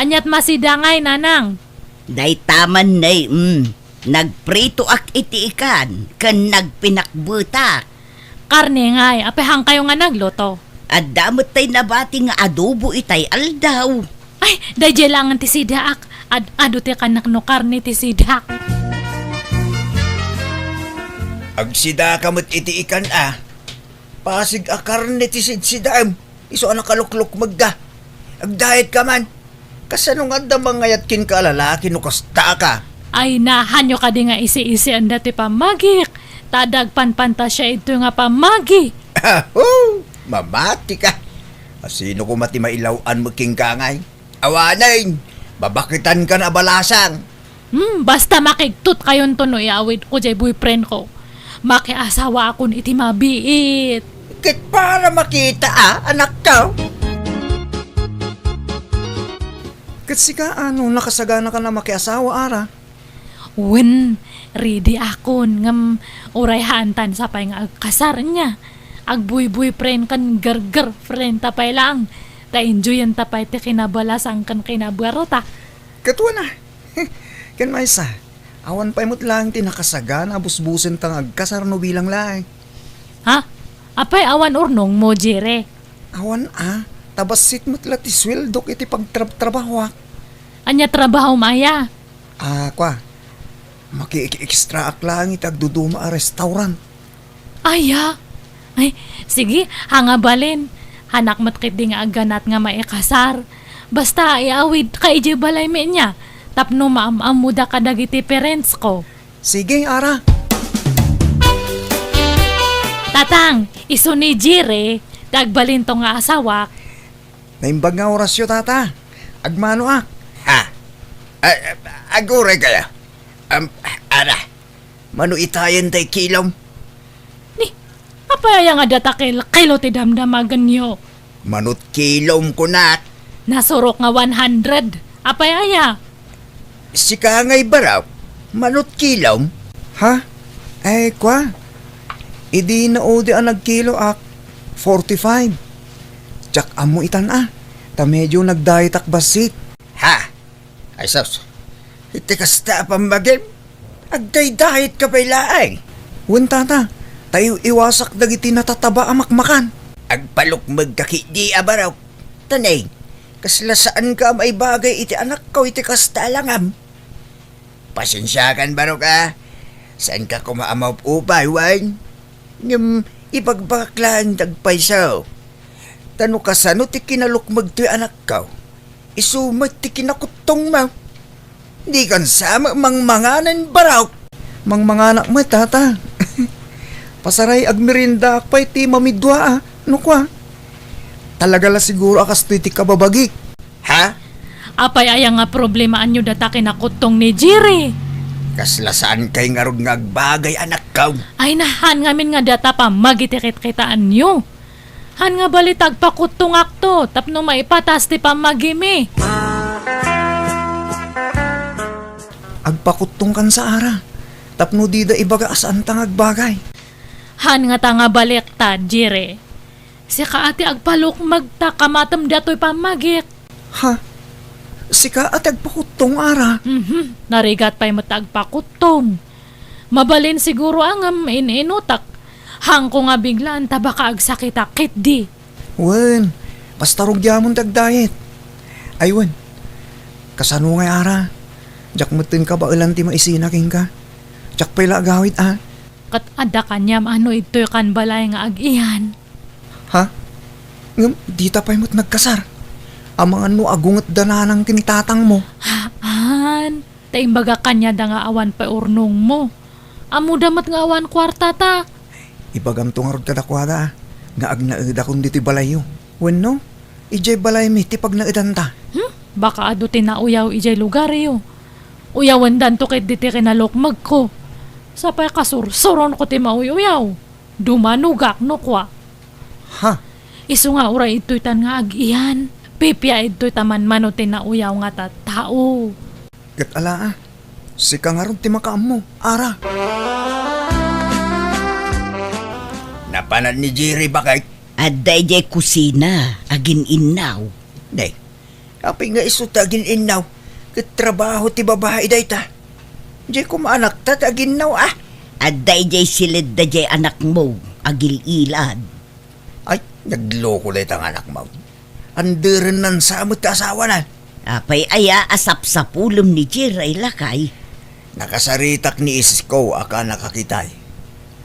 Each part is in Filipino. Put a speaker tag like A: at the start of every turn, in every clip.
A: Anyat masidangay, nanang.
B: Day taman nay, nagprito ak iti ikan, kan nagpinakbutak.
A: Karne ngay, apehang kayo nga nagluto.
B: At damot tay nabati nga adobo itay aldaw.
A: Ay, dayjay langan ti sidaak. Ado ti kanak no karne ti sidak.
C: Agsida kamot iti ikan Pasig akarne ti sidsidam. Iso anak kalukluk magda. Agdayet ka man. Kasano nga damang ngayat kin ka lalaki no kasta ka.
A: Ay nahanyo ka di nga isi-isi ang dati pamagik. Tadagpanpanta siya ito nga pamagi.
C: Mamati ka. Sino ko mati mailawan mo king kangay? Awanay, babakitan ka na balasang.
A: Basta makigtut kayon to no iawit ko jay boyfriend ko. Makiasawa akon iti mabiit.
C: Kit para makita anak ka. Kasi ka nakasagana ka na makiasawa ara.
A: Wen, ready akon ngam urayhantan sa pay nga agkasar niya. Agbuy-buy friend kan girlfriend tapay lang. Ta-enjoyan tapay ti kinabalasang kan kinabarota.
C: Katwa na. Kan maysa. Awan pa imot lang ti nakasagana busbusen tang agkasar no bilang lang.
A: Ha? Apay awan urnong mo, Jere.
C: Awan tabasit mo't ti sweldo iti pagtrabaho.
A: Anya trabaho maya?
C: Kwa. Maki-extra ak lang itagduduma a restaurant.
A: Aya. Ay, sige, hangabalin. Hanak matkit di nga aganat nga maikasar. Basta iawid ka iji balay me niya. Tapno maam-amuda ka dagiti parents ko.
C: Sige, ara.
A: Tatang, iso ni Jire, dagbalin to nga asawak.
C: Naimbag nga orasyo, tata. Agmano Agure kaya. Ara. Mano itayan tay kilom?
A: Ni, apaya nga data kilo ti damdamagan nyo.
C: Manut kilom ko na.
A: Nasurok nga 100. Apaya.
C: Si kangay baraw. Manut kilom? Ha? Kwa. Idi na odi ang nagkilo 45. Tsak amo itan Ta medyo nagdayitak basit. Ha? Ay sos. Iti kasta pambagim. Agday-dayit ka pailaay. Wen tata. Tayo iwasak dagiti natataba amakmakan. Agpalukmag kaki di abaraw. Tanay. Kaslasaan ka may bagay iti anak ko iti kasta langam. Pasensyakan baro ka. Saan ka kumaamaw upay, wan? Ngam ipagbaklaan dagpaysaw. Tano kasano ti kinalukmag to'y anak ko? Isumat ti kinakutong mo. Di kan sama mangmanganan baraw. Mangmanganak mo, tata. Pasaray agmerinda akpay ti mamidwa No kwa? Talaga la siguro akas to'y ti kababagi. Ha?
A: Apay aya nga problema anyo data kinakutong ni Jire.
C: Kaslasaan kay nga rod nga agbagay anak ka.
A: Ay nahan ngamin nga data pa magitikit-kitaan nyo. Han nga balitag pakutong akto tapno maipatas ti pamagimi.
C: Agpakutong kan sa ara. Tapno di da ibaga asaan tang agbagay.
A: Han nga tanga baliktad, Jire. Si kaati agpalok magtakamatam dato'y pamagik.
C: Ha? Sika at agpakutong ara.
A: Narigat pa'y matagpakutong. Mabalin siguro ang ininutak. Hang ko nga biglaan tabaka agsakit-akit di.
C: Wen, basta rugyamon dagdayet. Ay wen, kasano nga ara? Jak matin ka ba ilan ti maisinaking ka? Jak pa'y agawit
A: Kat ada kanyam ano ito'y kan balay nga agihan.
C: Ha? Ngam, di ta pa'y mo't nagkasar. Amangan mo agungat dananang kinitatang mo.
A: Haan, taimbaga kanya da nga awan pa urnong mo. Amo damat nga awan kwarta ta.
C: Ibagam to nga rod kadakwada nga agnaeda kundi ti balayo. Wen no? Ijay balay mi ti pag naedanta.
A: Baka ado tinauyaw ijay lugar yo. Uyawan dan to kit diti kinalokmag ko. Sapay kasursuron ko ti mauyaw. Dumanugak no kwa.
C: Ha?
A: Isu nga uray ito'y tan nga agihan. Pipya ito'y taman mano tinauyaw nga tao.
C: Gat ala Sika nga ron ti makaam mo. Ara. Napanan ni Jerry bakay?
B: At day kusina, agin inaw.
C: Day, Apay nga iso tagin inaw. Katrabaho ti babae day ta. Di ko maanak ta tagin naw ah.
B: Aday jay silid da jay anak mo, agil-ilad.
C: Ay, nagloko day tang anak mo. Anderan nan sa amot ta asawa na.
B: Apay aya asap sa pulom ni Jiray lakay.
C: Nakasaritak ni isis ko aka nakakitay.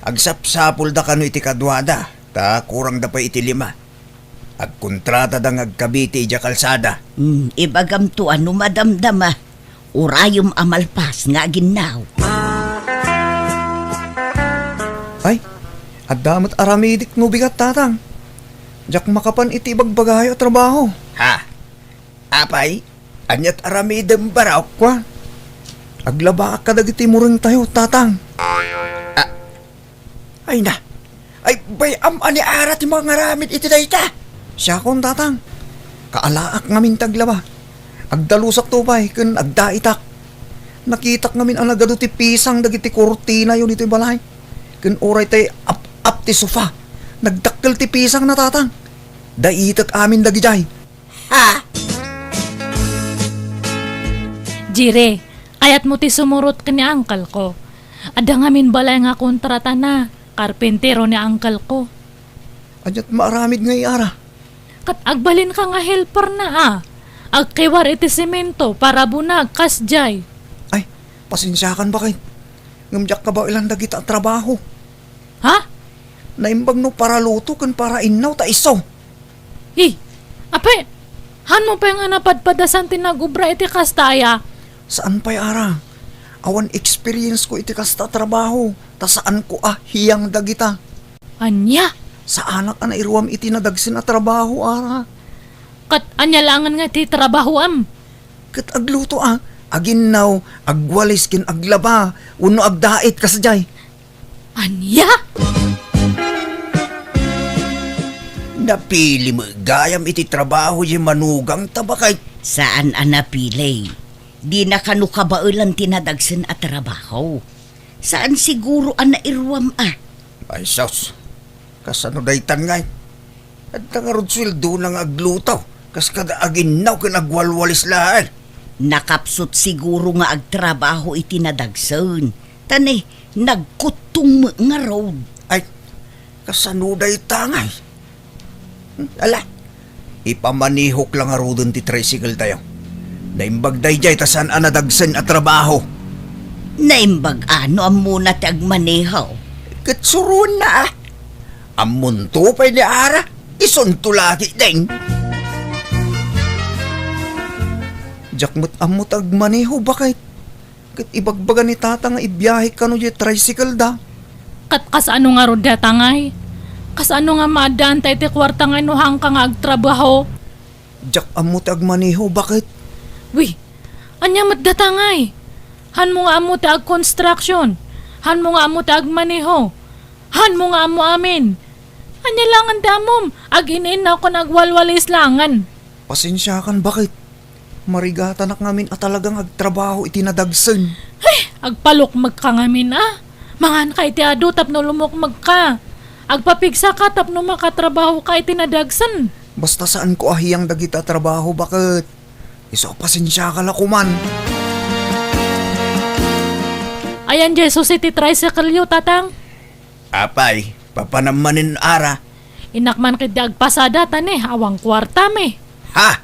C: Agsapsapul da kano iti kadwada, ta kurang da pa iti 5. Agkontrata da ngagkabiti ija kalsada.
B: Ibagam to ano madamdama. Urayom amalpas nga ginaw.
C: Ay, adamat aramidik no bigat tatang. Jak makapan iti bagbagayo trabaho. Ha? Apay, anyat aramidem baraw kwa. Aglaba ka dagiti muring tayo, tatang. Ay na. Ay, bayam ani arat yung mga ngaramid iti dayta. Siya kon, tatang. Kaalaak ngamin taglaba. Agdalusak tupay, kun agdaitak. Nakitak ngamin ang nagado ti pisang dagiti kurtina yun iti balay. Kun oray tay up ti sofa. Nagdakkel ti pisang na, tatang. Daitak amin dagijay.
B: Ha?
A: Jire, ayat mo ti sumurot ka ni angkal ko. Ada ngamin balay nga kontrata na. Karpentero ni angkal ko.
C: Anyat maaramid ngay ara.
A: Kat agbalin ka nga helper na Agkiwar iti semento para bunag kasjay.
C: Ay, pasensyakan ba kayo? Ngamjak ka ba ilang dagita trabaho?
A: Ha?
C: Naimbag no para luto kan para inaw ta iso.
A: Ape, han mo pa nga napadpadasan tinagubra iti kastaya.
C: Saan pa'y ara? Awan experience ko iti kasta trabaho. Ta saan ko hiyang dagita.
A: Anya?
C: Sa anak na iruam iti nadagsin na trabaho ara.
A: Kat anya langan nga ti trabahoam.
C: Kat agluto aginaw, agwalis kin aglaba, uno agdait kasadyay.
A: Anya?
C: Napili mo gayam iti trabaho yung manugang tabakay.
B: Saan anapilay? Di na kanu kabailan tinadagsen at trabaho. Saan siguro irwam
C: Ay sos, kasano daytan ngay. At nangarod sweldo nang aglutaw, kas kada aginaw kan agwalwalis lahat.
B: Nakapsot siguro nga agtrabaho iti nadagsen. Tani, nagkutung nga road.
C: Ay, kasano daytan ngay. Ala, ipamanihok lang arudon ti tricycle tayo. Naimbag dayjay tasan anadagsen at trabaho.
B: Naimbag ano ang muna ti agmanehaw.
C: Katsuron na Amunto pa'y ni ara, isunto lagi ding. Jakmut amut agmaneho bakit? Kat ibagbaga ni tata nga ibiyahe ka no di tricycle da.
A: Kat kasano nga rod datangay? Kasano nga maadaan tayo ti kwarta nga inuhang ka nga agtrabaho?
C: Jak amut agmaneho bakit?
A: Anya mat datangay? Han mo nga amo ti ag-construction. Han mo nga amo ti agmaneho. Han mo nga amo amin. Anya langan damom, ag-inin na ako nagwalwalis langan.
C: Pasensyakan bakit? Marigata nak ngamin at talagang agtrabaho itinadagsen.
A: Agpalok magkangamin Mangan ka iti adu tapno lumukmag ka. Agpapigsa ka tapno makatrabaho ka itinadagsan.
C: Basta saan ko ahiyang dagita trabaho bakit? Iso pasensya ka lakuman.
A: Ayan Jesus iti tricycle yu tatang.
C: Apay, papanamanin ara.
A: Inakman kiti agpasada tani, awang kwarta me.
C: Ha?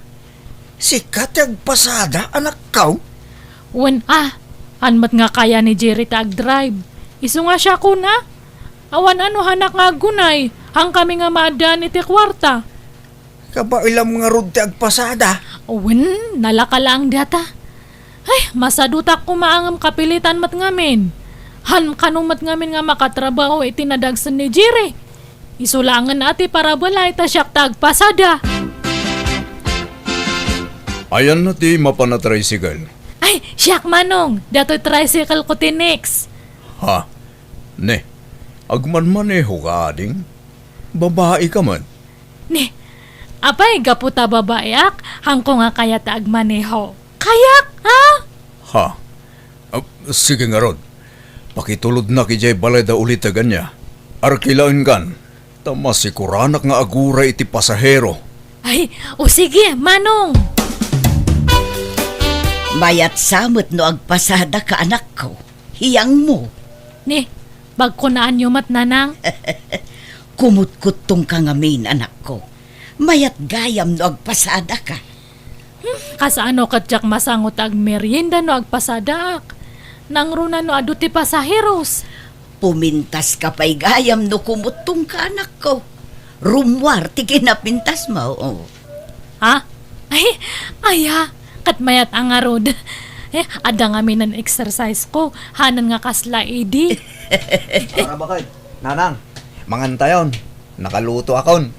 C: Sikat agpasada anak kaw?
A: Hanmat nga kaya ni Jerry ta ag-drive. Isu nga siya kuna. Awan ano hanak nga gunay, hang kami nga maadaan iti kwarta.
C: Kabailam nga rod ti agpasada.
A: Nalaka lang data. Masadutak ko maangam kapilitan mat ngamin. Han kanumat ngamin nga makatrabaho iti nadagsan ni Jerry. Isulangan ati para balay ta siyak tagpasada.
D: Ayan na ti mapana tricycle.
A: Siyak manong, dato'y tricycle ko tinix.
D: Ha? Ne, agmanmaneho ka ading? Babae ka man.
A: Apay, gaputa babayak, hangko nga kaya ta agmaneho. Kayak, ha?
D: Ha? Sige nga rod. Pakitulod na ki jay balay da ulit ganya. Arkilain kan, tamas sikuranak nga agura iti pasahero.
A: Sige, manong.
B: Mayat samot no agpasada ka anak ko. Hiyang mo.
A: Ni, bagkunaan yung mat nanang.
B: Kumut-kut tong kangamin anak ko. Mayat gayam no agpasada ka.
A: Kasano katyak masangot ag merienda no agpasadak. Nangruna no adu ti pasaheros.
B: Pumintas ka pa'y gayam no kumutong ka anak ko. Rumwar ti kinapintas mo. Oh.
A: Ha? Ay, aya. Kat mayat ang arod. Ada nga minan exercise ko. Hanan nga kasla edi.
C: Para ba kayo? Nanang, mangantayon. Nakaluto akon.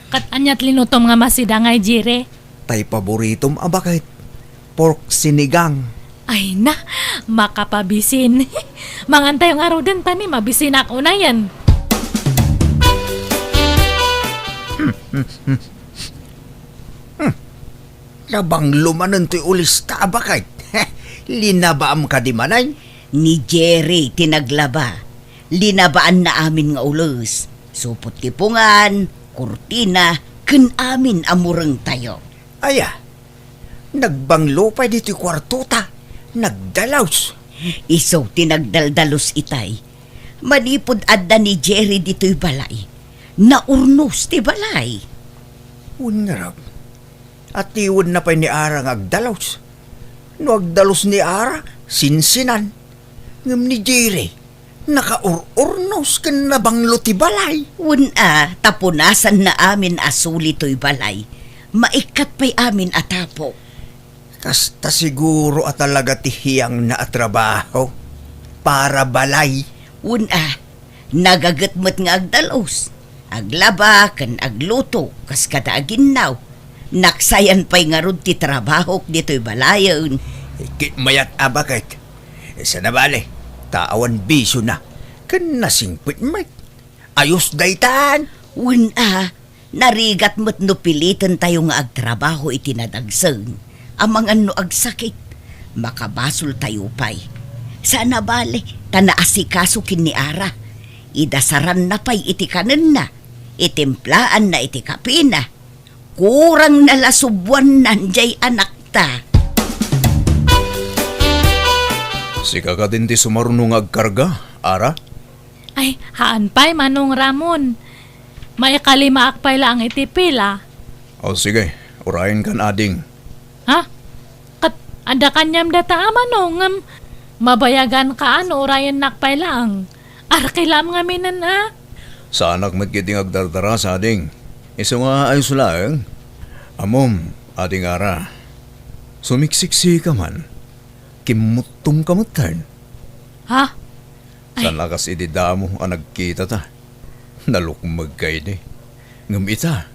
A: Kat anyat linutom nga masidangay jire.
C: Tay paboritom abakit. Pork sinigang.
A: Ay na, makapabisin. Mangantay yung araw din tani, mabisin ako na yan.
C: Nabang lumanan to'y ulis ta abakit. Linabaam ka di manay.
B: Ni Jerry tinaglaba. Linabaan na amin nga ulos. Supot tipungan, kurtina, kun amin amurang tayo.
C: Aya, nagbanglo pa dito'y kwartuta. Nagdalaws.
B: Iso tinagdaldalos itay. Manipod adda ni Jerry dito'y balay. Naurnos ti balay.
C: Unarap. At iwan na pa ni Ara nga agdalaws. No agdalos ni Ara, sinsinan. Ngam ni Jerry, nakaururnos ka na banglo ti balay.
B: Una, tapunasan na amin asuli to'y balay. Maikat pa'y amin atapo.
C: Kasta siguro at talaga tihiyang na trabaho para balay.
B: Una, nagagatmat nga agdalos. Aglaba, kan agluto, kas kada aginaw. Naksayan pa'y nga rod ti trabaho dito'y balayon.
C: Ikit mayat abakit. Sa nabali, taawan biso na. Kan nasingpit mat. Ayos daytan.
B: Una, narigat mo't no pilitan tayo nga agtrabaho itinadagsan. Amang ano agsakit, makabasol tayo pa'y. Sa nabali, tanaasikaso kin ni Ara. Idasaran na pa'y itikanan na. Itimplaan na itikapina. Kurang nalasubwan nanjay anak ta.
D: Sika ka din ti sumarunong agkarga, Ara?
A: Ay, haan pa'y manong Ramon. May kalima akpay lang itipila.
D: O sige, urayin kan ading.
A: Ha? Kat, ada kanyam data manong. Mabayagan ka ano, urayan nakpay lang. Arkilam nga minan
D: Sa anak magkiting agdardara sa ading. Iso nga ayos lang. Amom, ading Ara. Sumiksiksi ka man. Kimutong kamutan.
A: Ha? Ay.
D: Sa lakas ididamo ang nagkita ta. Nalukmag kayo ni. Ngam ita,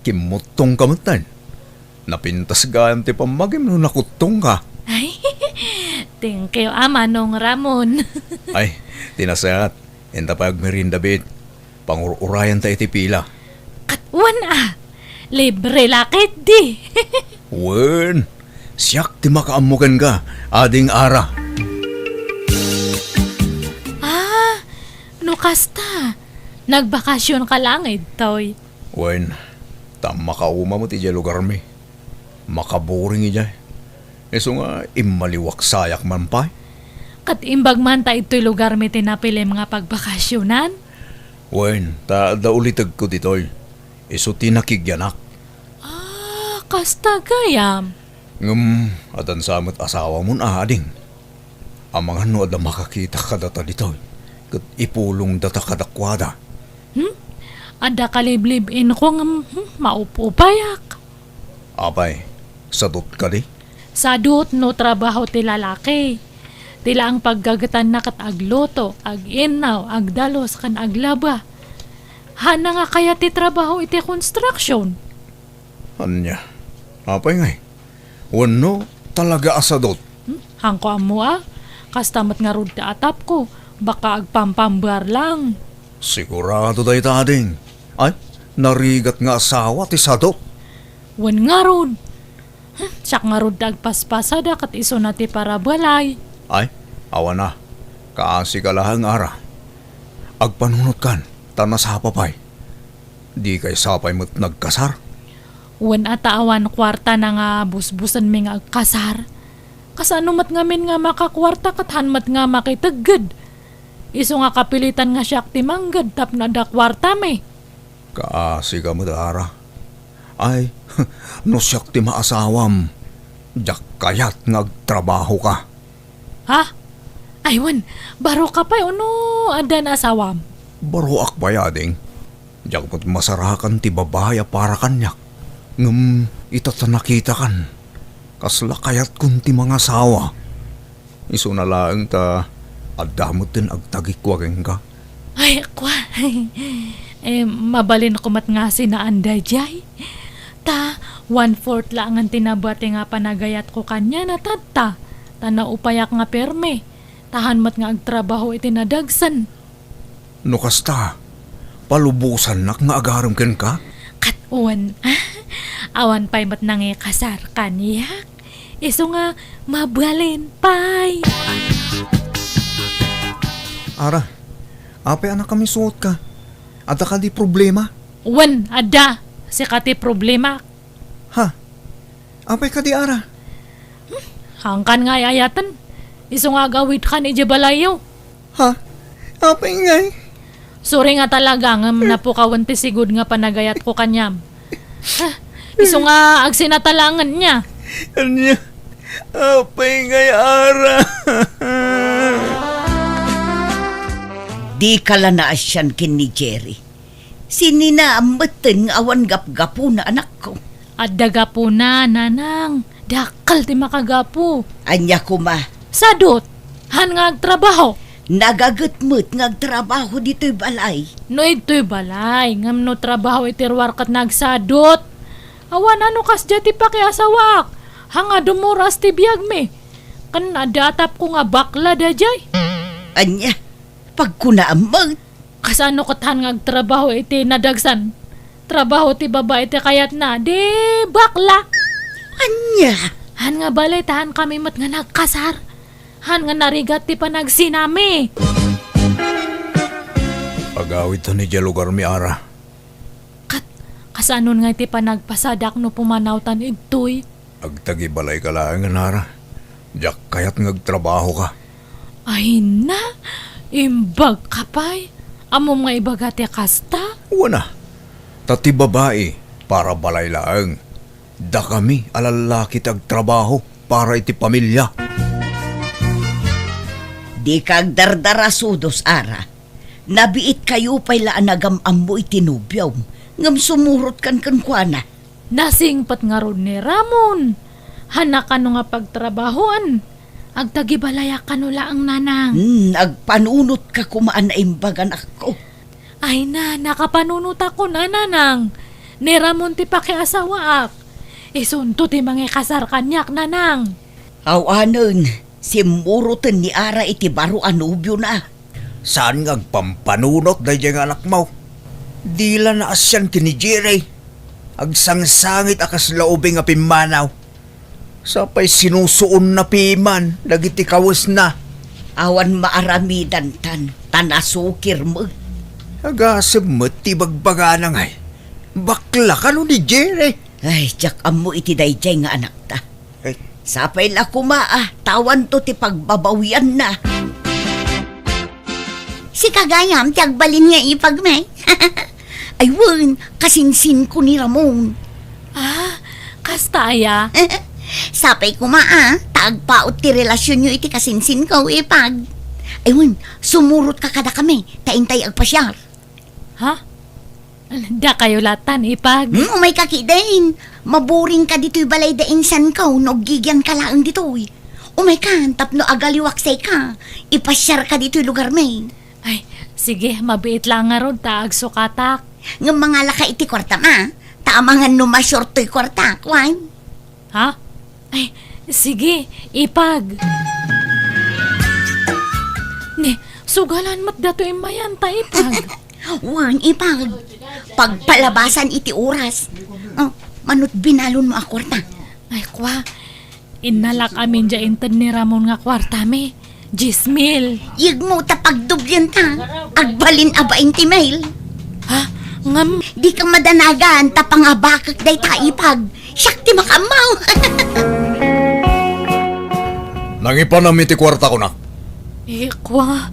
D: kimutong kamutan. Napintas gayam ti pamagim no nakutong ka.
A: Ay, thank you, manong Ramon.
D: Ay, tinasayat. Enta pa agmerinda bit. Pangururayan ta iti pila.
A: Katwan libre lakit di.
D: Wen, siyak ti makaamukan ka, ading Ara.
A: Nukasta. Nagbakasyon ka lang toy.
D: Wen, tam makauma mo ti dya lugar mi. Makaboring ija. Eso nga imaliwak sayak man pa.
A: Kat imbag man ta ito'y lugar mi tinapili mga pagbakasyonan.
D: Wen, ta daulitag ko ditoy. Iso tinakigyanak.
A: Kasta gayam.
D: Atan samot asawa mo na ading. Amang ano ada makakita ka data ditoy. Kat ipulong data kadakwada.
A: Ada kaliblib-in ko maupupayak.
D: Apay, sadot ka di?
A: Sadot no trabaho ti lalaki. Tila ang paggagatan na kat agluto, aginaw, agdalos, kan aglaba. Hana nga kaya ti trabaho iti construction.
D: Anya, apay ngay. Wano talaga asadot.
A: Hangko amo kastamat nga rod ti atap ko. Baka agpampambar lang.
D: Sigurado day tading. Ay, narigat nga asawa ti sadot.
A: Wan nga rod. Siyak nga rod agpaspasada kat iso na ti para balay.
D: Ay, awa na. Kaasi ka lahang Ara. Agpanunot kan, tanas hapapay. Di kay sapay mo't nagkasar.
A: Wan ataawan kwarta na nga busbusan mi nga agkasar. Kasano mat ngamin nga makakwarta kat hanmat nga makitagad. Iso nga kapilitan nga siya ti manggad tap na da kwarta me.
D: Kaasi ka mo, Ara. Ay, no siyak ti maasawam. Diyak kayat nga agtrabaho ka.
A: Ha? Aywan, baro ka pa uno adan asawam.
D: Baro akbayading. Diyak mo't masarakan ti babaya para kanyak. Ngam ita nakita kan. Kasla kayat kun ti mga sawa. Iso na laang ta adamot din agtagikwageng ka.
A: Ay, kwa. Mabalin ko mat nga sinaanday jay. Ta, 1/4 lang ang tinabate nga panagayat ko kanya na tata. Ta naupayak nga perme. Tahan mat nga agtrabaho iti nadagsan.
D: No kasta, palubusan nak nga agaram ken ka?
A: Katuan, awan pa'y mat nang kasar kaniyak. Iso nga mabalin pa'y.
D: Ara, apay anak kami suot ka. Ada ka di problema?
A: Wan, ada. Si kati problema.
D: Ha? Apay ka di ara?
A: Hangkan nga ayatan. Iso nga gawid ka ni Jebalayo.
D: Ha? Apay ngay?
A: Sorry nga talaga nga napukawan ti sigud nga panagayat ko kanyam. Iso nga agsinatalangan niya.
D: Anya? Apay ngay ara?
B: Di kala na asyan kin ni Jerry. Sininaamatan nga awan gap-gapo na anak ko.
A: At daga po na, nanang. Dakal ti makagapo.
B: Anya ko ma,
A: Sadot, han nga agtrabaho.
B: nagagatmut nga trabaho dito'y balay.
A: No ito'y balay, ngam no trabaho itirwar kat nagsadot. Awan ano kas jati pa kay asawak. Hanga dumuras ti biyag me. Kan nadatap ko nga bakla da jay.
B: Anya, pag kunaamag,
A: Kasano kat han nga agtrabaho iti nadagsan. Trabaho ti babae iti kayat na, di bakla.
B: anya,
A: Han nga balay tahan kami mat nga nagkasar. Han nga narigat ti panagsinami.
D: Agawid to ni Diya lugar mi ara.
A: Kasanon nga iti panagpasadak no pumanawtan ito'y.
D: Agtagibalay ka lang nga nara. Diyak kayat ngagtrabaho ka.
A: Ay na, imbag ka pa'y. Amo nga ibagati kasta.
D: Wana. Tati babae para balay laang. Da kami alalaki agtrabaho para iti pamilya.
B: di kag dardarasudos ara. Nabiit kayo pa'y laanagam mo itinubyaw. Ngam sumurot kan kuana.
A: Nasingpat nga ron ni Ramon. Hanak ano nga pagtrabahoan. Agtagibalaya ka no laang nanang.
B: Agpanunot ka kumaan na imbagan ako.
A: Ay na, nakapanunot ako na nanang. Ni Ramon ti pakiasawaak. Isunto ti mga kasar kanyak nanang.
B: Awanon, simurutan ni Ara iti baro anubyo na.
C: Saan nga agpampanunot da diyang anak mo? Dila na asyan kini Jerry. Agsangsangit akas laubing nga pimanaw. Sapay sinusuon na piman, dagiti kawas na.
B: Awan maaramidan tanasukir mo.
C: Agasab mo ti bagbaga na ngay. Bakla ka no ni Jerry.
B: Ay, tiyak amo iti dayjay nga anak ta.
C: Ay,
B: Sapay la kumaa, tawan to ti pagbabawian na.
E: Si Kagayam, tiyagbalin nga ipagme.
B: Aywan, kasinsin ko ni Ramon.
A: Ah, kasta aya.
E: Sapay kumaa, tagpaot ti relasyon nyo iti kasinsin ko ipag.
B: Aywan, sumurot ka kada kami, taintay agpasyar.
A: Ha? Da kayo latan ipag.
E: Umay kakidain. Maburing ka dito'y balay da insan ko, nogigyan ka laang dito'y. Umay ka, tapno agaliwaksay ka. Ipasyar ka dito'y lugar may.
A: Ay, sige, mabiit lang nga ron taag sukatak.
E: Ng mga laka iti kwarta ma, taamangan numasyort to'y kwarta, kwan.
A: Ha? Ay, sige, ipag. Ne, sugalan mat dato imayan ta ipag.
E: Wan, ipag. Pagpalabasan iti oras. Oh, manut binalon mo a kwarta.
A: Ay, kwa, inalak amin dya intan ni Ramon nga kwarta me. 10,000.
E: Yag mo tapagdubyan ta. Agbalin aba inti mail.
A: Ha? Ngam,
E: Di ka madanagan tapangabakak day taipag. Siyak ti makamaw.
D: Nangipanami ti kwarta ko na.
A: Ikwa.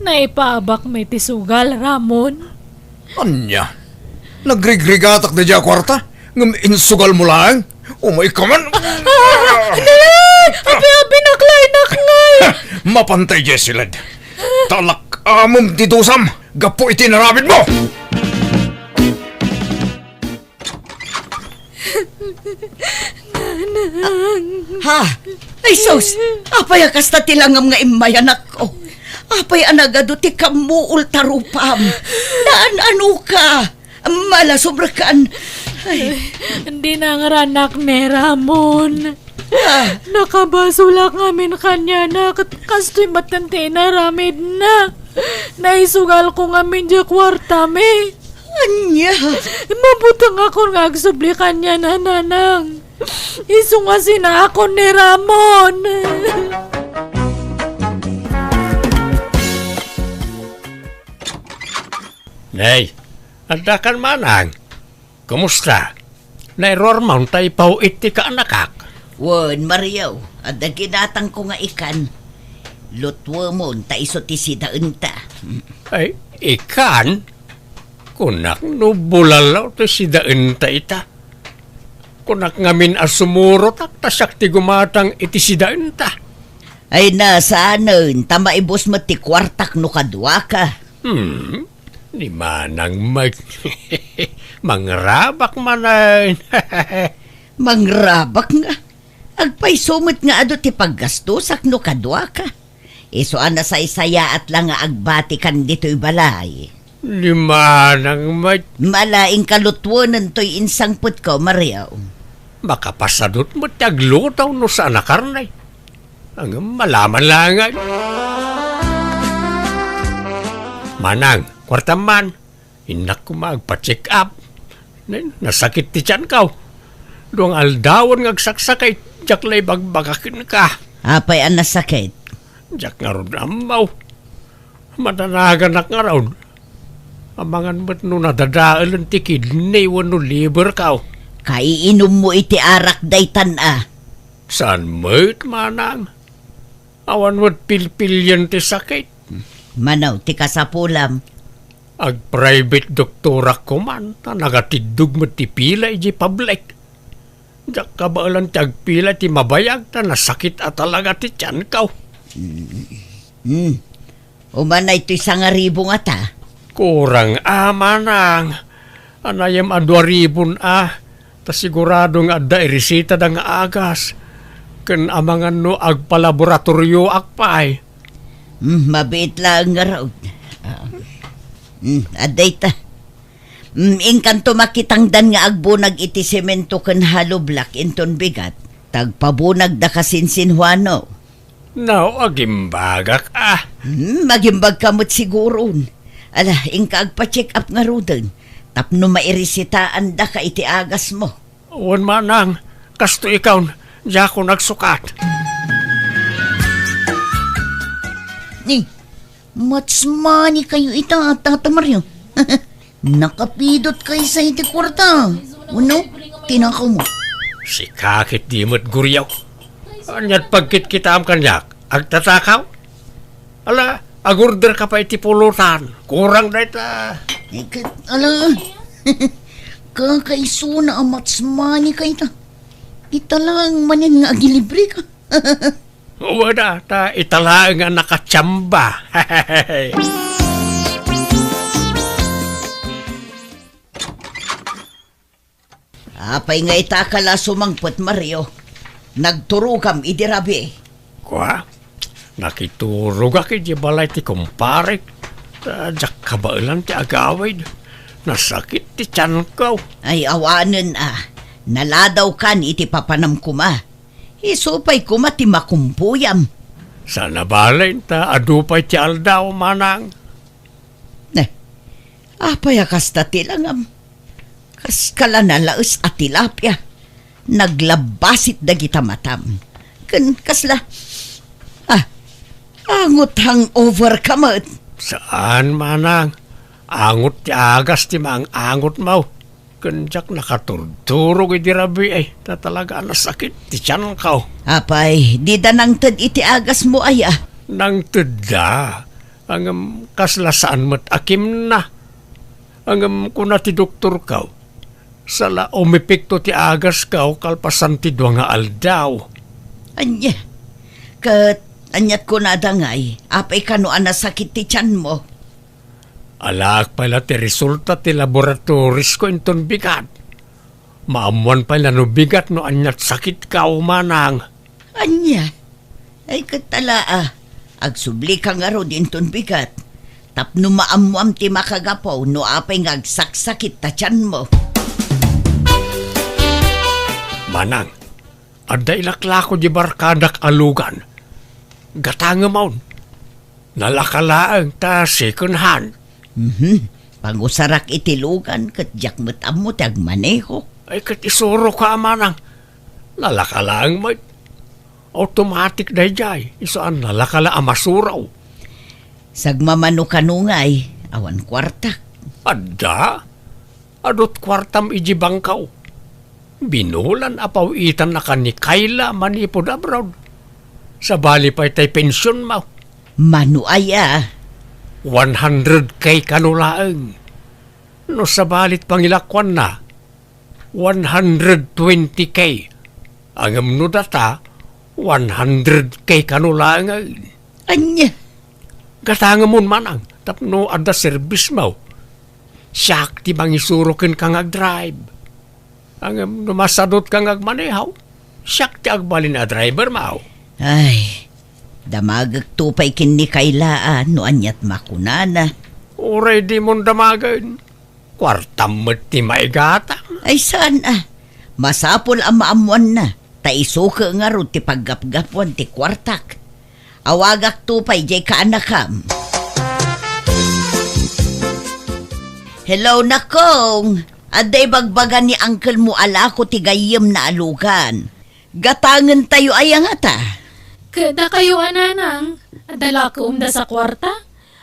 A: Naipabak may tisugal, Ramon.
D: Anya? Nagrigrigatak na dya kwarta? Ngam insugal mo lang? Umay ka man!
A: Abi, naklay!
D: Mapantay, Jessilad. Talak amom didusam. Gapo itinarabid mo!
B: Ha? Ay sus, apay kasta tilangam nga imayanak ko. Apay anagado ti kamuul tarupam. Daan ano ka? Mala sobrakan. Ay,
A: Hindi na nga ranak ni Ramon.
B: ah,
A: Nakabasulak ngamin kanya na kastoy matante na ramid na. Naisugal ko ngamin di kwarta me.
B: anya.
A: Mabutang ako nga agsubli kanya na nanang. Iso nga sina ako ni Ramon.
F: Nay, anda kan manang. Kumusta? Nay Rormon tay pau iti ka anakak.
B: Wan, Mariaw, at ginatang ko nga ikan. Lutwa mo, ta iso ti sidaan ta.
F: Ay, ikan? Kunak no bulalaw to si daan ta ita. Kunak ngamin asumuro tak tasak ti gumatang iti si daan ta.
B: Ay nasaanan, tama ibos mo ti kwartak no kadwa ka.
F: Ni manang mangrabak manan.
B: Mangrabak nga. Agpay sumit nga ado ti paggastusak no kadwa ka. Iso ana sa isaya at lang nga agbati kan dito'y balay.
F: Ni manang
B: Malaing kalutwonan to'y insangput ko, Mariaw.
F: makapasadot mo taglutaw no sa anakarnay. Ang malaman lang ay. Manang, kwartaman, inak ko magpa-check up. Nasakit ti tiyan ka. Doang aldawan ngagsaksakay, jak lay bagbagakin ka.
B: Apay ang nasakit.
F: Jak nga ron amaw. Madanagan nga ron. Amangan mo't no nadadaan ang ti kidney wano liver ka.
B: Kaiinom mo iti arak daytan ah.
F: Saan mo't manang? Awan mo't pilpilyan ti sakit.
B: Manaw, ti kasapulam.
F: Ag private doktora ko man, ta nagatidug mo ti pila iji public. Jak kabaalan ti agpila ti mabayag, ta nasakit at talaga ti tiyan kaw.
B: Umanay to'y 1,000 nga ta.
F: Kurang manang. Anayam a 2,000 ta siguradong adda irisita da nga agas. Ken amangan no agpalaboratoryo akpay.
B: Mabait lang nga raw. Aday ta. Inkanto makitangdan nga agbunag iti semento ken haloblak inton bigat. Tagpabunag da kasinsin Juano.
F: Now, agimbagak
B: Magimbag kamot siguron. Ala, inka agpa-check up nga rudan. Tapno mairisitaan da ka iti agas mo.
F: Wan manang, kasto ikaw, diya ko nagsukat.
E: Ni, much money kayo ita, Tata Mario. Nakapidot kayo sa iti kwarta. Uno, tinakaw mo.
F: Si kakit di mo't guryaw. Anyat pagkit kita am kanyak, agtatakaw. Ala, agorder ka pa iti pulutan. Kurang na ita.
E: Ala, kakaiso na ang much money kayo ita. Ita lang manin nga agilibre ka.
F: Wala, ta itala nga nakatsamba.
B: Apay nga itakala sumangpot, Mario. Nagturukam idirabi.
F: Kwa, nakiturog aki di balay ti kumparik. Jak kabailan ti agawid. Nasakit ti tiyan ko.
B: Ay awanen Naladaw kan iti papanam kuma. Isupay kuma ti makumpuyam.
F: Sana balay ta adupay ti aldaw manang.
B: Apay akasta tilangam. Kas kala nalaes at tilapia. Naglabasit dagita matam. Ken kasla. Angot hangover kamat.
F: Saan manang? Angot ti agas ti mang angot mau. Kanjak nakaturturog iti rabi ay na talaga nasakit ti tiyan ka.
B: Apay, di da nang tad iti agas mo ay
F: Nang teda, ang kaslasaan mo't akim na. Ang kuna ti doktor ka. Sala umipikto ti agas ka kalpasan ti dua nga aldaw.
B: Anya, kat anyat ko na dangay, apay kano sakit ti tiyan mo.
F: Alak pala ti resulta ti laboratoris ko inton bigat. Maamuan pala no bigat no anyat sakit ka manang.
B: Anya, ay katala agsubli ka nga ro din ton bigat. Tapno maamuam ti makagapaw no apay nga agsaksakit ta tiyan mo.
F: Manang, ada ilaklako di barkadak alugan. Gatanga maun. Nalakalaang ta second hand.
B: Pangusarak itilugan kat jakmet amo ti agmaneho.
F: Ay kat isuro ka manang. Nalakalaang may automatic dayjay. Isaan nalakala amasuraw.
B: Sagmamano kanungay, awan kwartak.
F: Ada? Adot kwartam iji bangkaw. Binulan apaw itan na ni Kayla manipod abroad. Sa bali pa itay pensyon mo.
B: Mano aya,
F: 100K kanulaang. No sa balit pangilakwan na, 120K. Ang amno data, 100K kanulaang.
B: anya,
F: Gatangamon manang, tapno ada service mo. Siyak ti bang isurukin kang ag-drive. Ang numasadot kang agmanehaw, siyak ti agbalin a driver mo.
B: ay, damagag tupay kin ni Kaylaan no anyat makunana.
F: Uray di mong damagan. Kwartam mo't ti maigata.
B: Ay saan masapol ang maamuan na, taisuka nga ro ti paggapgapuan ti kwartak. Awagak tupay jay kaanakam. Hello nakong, aday bagbagan ni uncle mo alako ti gayem na alugan. Gatangan tayo ayang ata.
A: Kada kayo ananang, adala ko umda sa kwarta.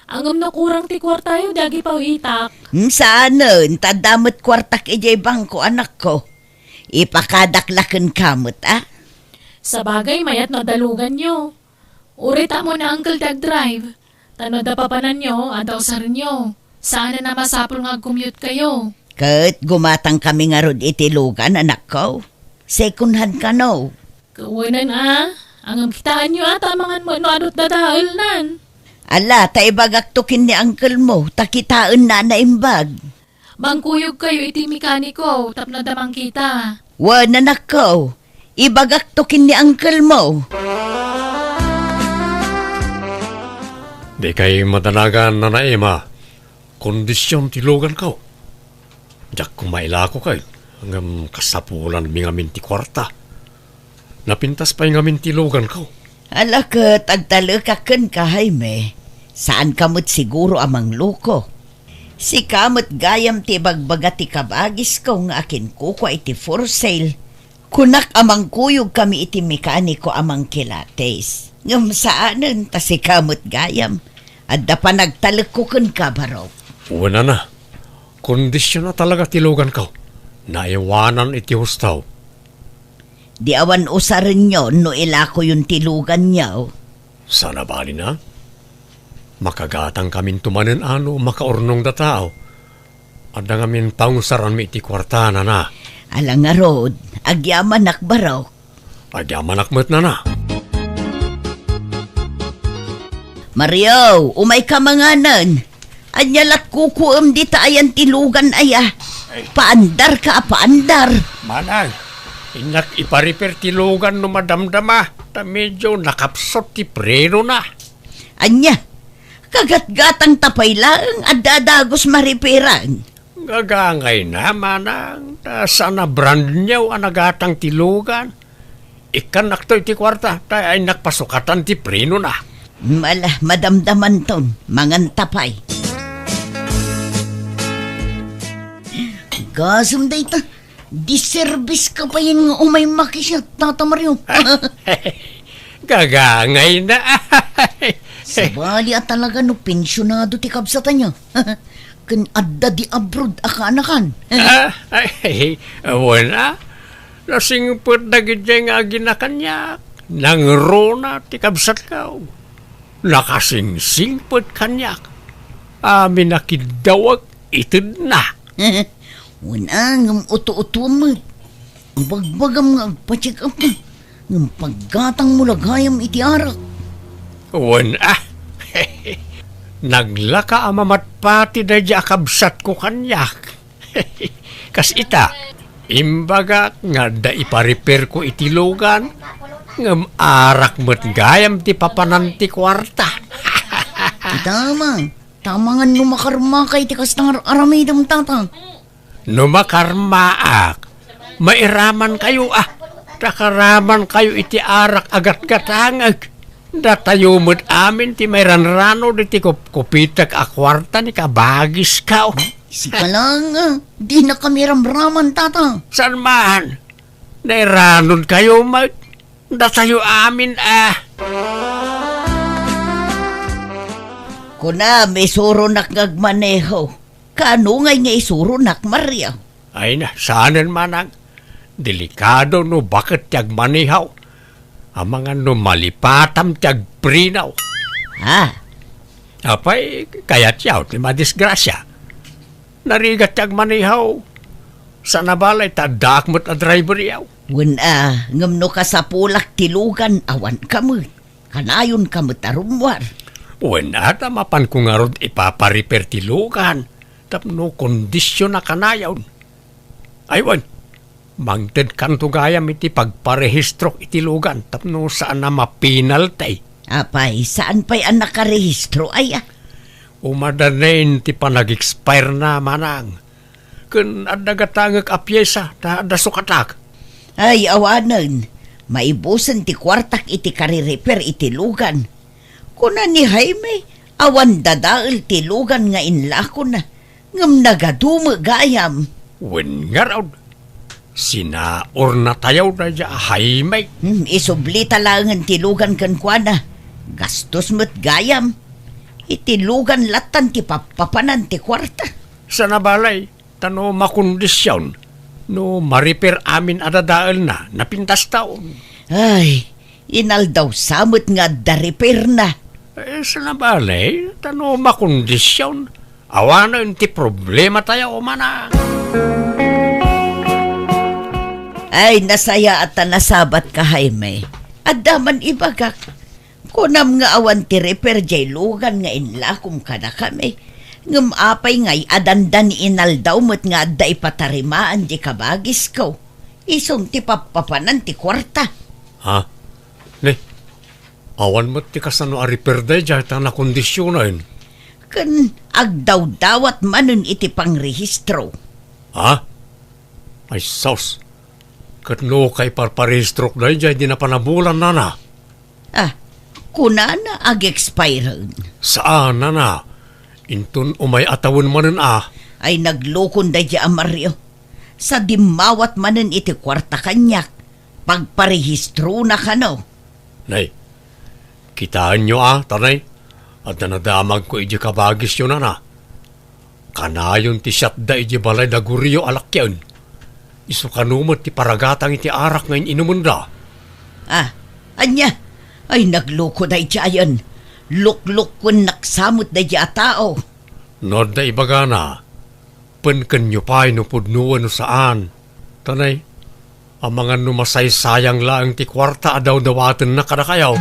A: Ang nakurang ti kwarta yung dagi pa itak.
B: Saanan, tadamot kwartak ijay bangko anak ko. Ipakadaklakan kamot
A: Sa bagay, mayat no dalugan nyo. Urita mo na Uncle Dag-drive. Tano da papanan nyo, adaw sa nyo. Saan na masapol nga commute kayo?
B: Kat gumatang kami nga rod itilugan anak ko. Second hand ka no.
A: Kawanan ang kitaan nyo tamangan mo no adot na dahil nan.
B: Ala, taibagaktukin ni uncle mo, takitaan na naimbag.
A: Bangkuyog kayo iti mekaniko, tapno damang kita.
B: Wan anak ko, ibagaktukin ni uncle mo.
F: Di kay madanagan na naima. Kondisyon tilugan ka. Diyak kumaila ko kayo. Hanggang kasapulan mi ngamin ti kwarta. Napintas pa yung ngamin tilugan ka.
B: Ala ka, tagtalakakan ka, Jaime. Saan kamot siguro amang loko? Si kamot gayam ti bagbaga ti kabagis ko nga akin kuko iti for sale. Kunak amang kuyog kami iti mekaniko amang kilates. Ngam saanan ta si kamot gayam. Adda pa nagtalakukon ka baro.
F: Una na. Kondisyon na talaga tilugan ka. Naiwanan iti hustaw.
B: Di awan usarin nyo no ilako yung tilugan nyo.
F: Sana bali na. Makagatang kamin tumanen makaurnong da tao. Adda ngamin pangusaran mi iti kwartana na.
B: Alang nga rod, agyaman nakbaraw.
F: Agyaman akmet na na.
B: Mario, umay ka manganan. Anyalat kukuam di ayan tilugan aya. Paandar ka, paandar.
F: Manang, inak ipariper tilugan no madamdama. Ta medyo nakapsot ti preno na.
B: Anya, kagat-gatang tapay lang at dadagos mariperan.
F: Gagangay na, manang. Ta sana brand niyaw anagatang tilugan. Ikan naktoy ti kwarta. Ta ay nakpasukatan ti preno na.
B: Mala, madamdaman ton, mangan tapay. Gasam da ita, diservice ka pa yung umay makisya, Tata Mario.
F: Gagangay na.
B: Sabali at talaga no pensyonado ti kabsatan niya. Kan adda di abroad akanakan.
F: Ay, wala. Nasingpot na gidya nga ginakanyak. Nangrona ti kabsat kao. Nakasingsingpot kanyak. Amin nakidawag itid na.
B: Wala ngam uto-uto mo. Bagbagam nga agpacheck up mo. Ngam paggatang mo lagayam iti arak.
F: Wala. Naglaka amamat pati na di akabsat ko kanyak. Kas ita, imbaga nga da iparepair ko itilugan, ngam arak mo't gayam ti papananti kwarta.
B: Tama. Tama nga numakarma kay tikas ng aramidam tatang.
F: Numakarmaak, mairaman kayo takaraman kayo iti arak agat-gatangag. Datayo mo't amin ti may ranrano di kupitak a kwarta ni kabagis ka.
B: Sika lang di na kami ramraman tatang.
F: San man? Nairanon kayo mag. Datayo amin
B: Kuna may suro nak ngagmaneho. Kano ngay nga isuro nak Maria?
F: Ay na, saanan manang. Delikado no bakit tiyag manihaw. Ang mga no malipatam tiyag prinaw. Apay, kaya tiyaw, ti madisgrasya. Narigat tiyag manihaw. Sa nabalay, tadak mo't a driver yaw.
B: Wala, ngam no ka sa pulak tilugan, awan ka mo. Kanayon ka mo tarumwar.
F: Wala, tamapan ko nga ron ipaparepair tilugan. Tapno kondisyon na kanayaw. Aywan, mangted kanto gayam iti pagparehistro iti lugan tapno saan na mapinaltay.
B: Apay, saan pa'y ang nakarehistro ay
F: Umadanin ti pa nag-expire na manang. Kun adagatangag a pyesa ta dasukatak.
B: Ay, awanan. Maibusan ti kwartak iti karirepair iti lugan. Kuna ni Jaime, awan dadaal ti lugan nga inlako na. Ngam nagadumo gayam.
F: Wen nga raw. Sinaor na tayaw na dya Jaime.
B: Isubli talangan ti lugan kan kuana. Gastos mo't gayam. Itilugan latan ti papapanan ti kwarta.
F: Sa nabalay, tano makondisyon. No ma-repair amin adadaal na napintas taon.
B: Ay, inal daw samot nga da-repair na.
F: Sa nabalay, tano makondisyon. Awanan ti problema tayo mana.
B: Ay, nasaya at nasabat ka, Jaime. Adaman ibagak. Kunam nga awan ti repair jay lugan nga inlakom ka na kami. Ngam apay ngay adandan inal daw mo't nga da ipatarimaan di kabagis ko. Isong ti papapanan ti kwarta.
F: Ha? Ne, awan mo ti kasano a repair day jay ta na kondisyonan.
B: Kan agdaw-dawat manon iti pangrehistro.
F: Ha? Ay sos. Katno kay parparehistro day jay di na panabulan na na.
B: Kuna na ag-expire.
F: Saan na? Intun umay atawon manen
B: Ay naglukon da di Mario. Sa dimawat manen iti kwarta kanyak. Pagparehistro na kano.
F: Nay, kitaan nyo tanay. At nadamag ko iji kabagis yun na. Kanayon ti siyat da iji balay da guriyo alakyan. Iso kanumot ti paragatang iti arak ngayon inumunda.
B: Anya? Ay nagloko da itiayan. Lukluk kun naksamot da di tao.
F: Nod da ibaga na. Penken nyo pa'y no pudnuan no saan. Tanay, ang mga numasay-sayang laang ti kwarta adaw dawaten na kadakayaw.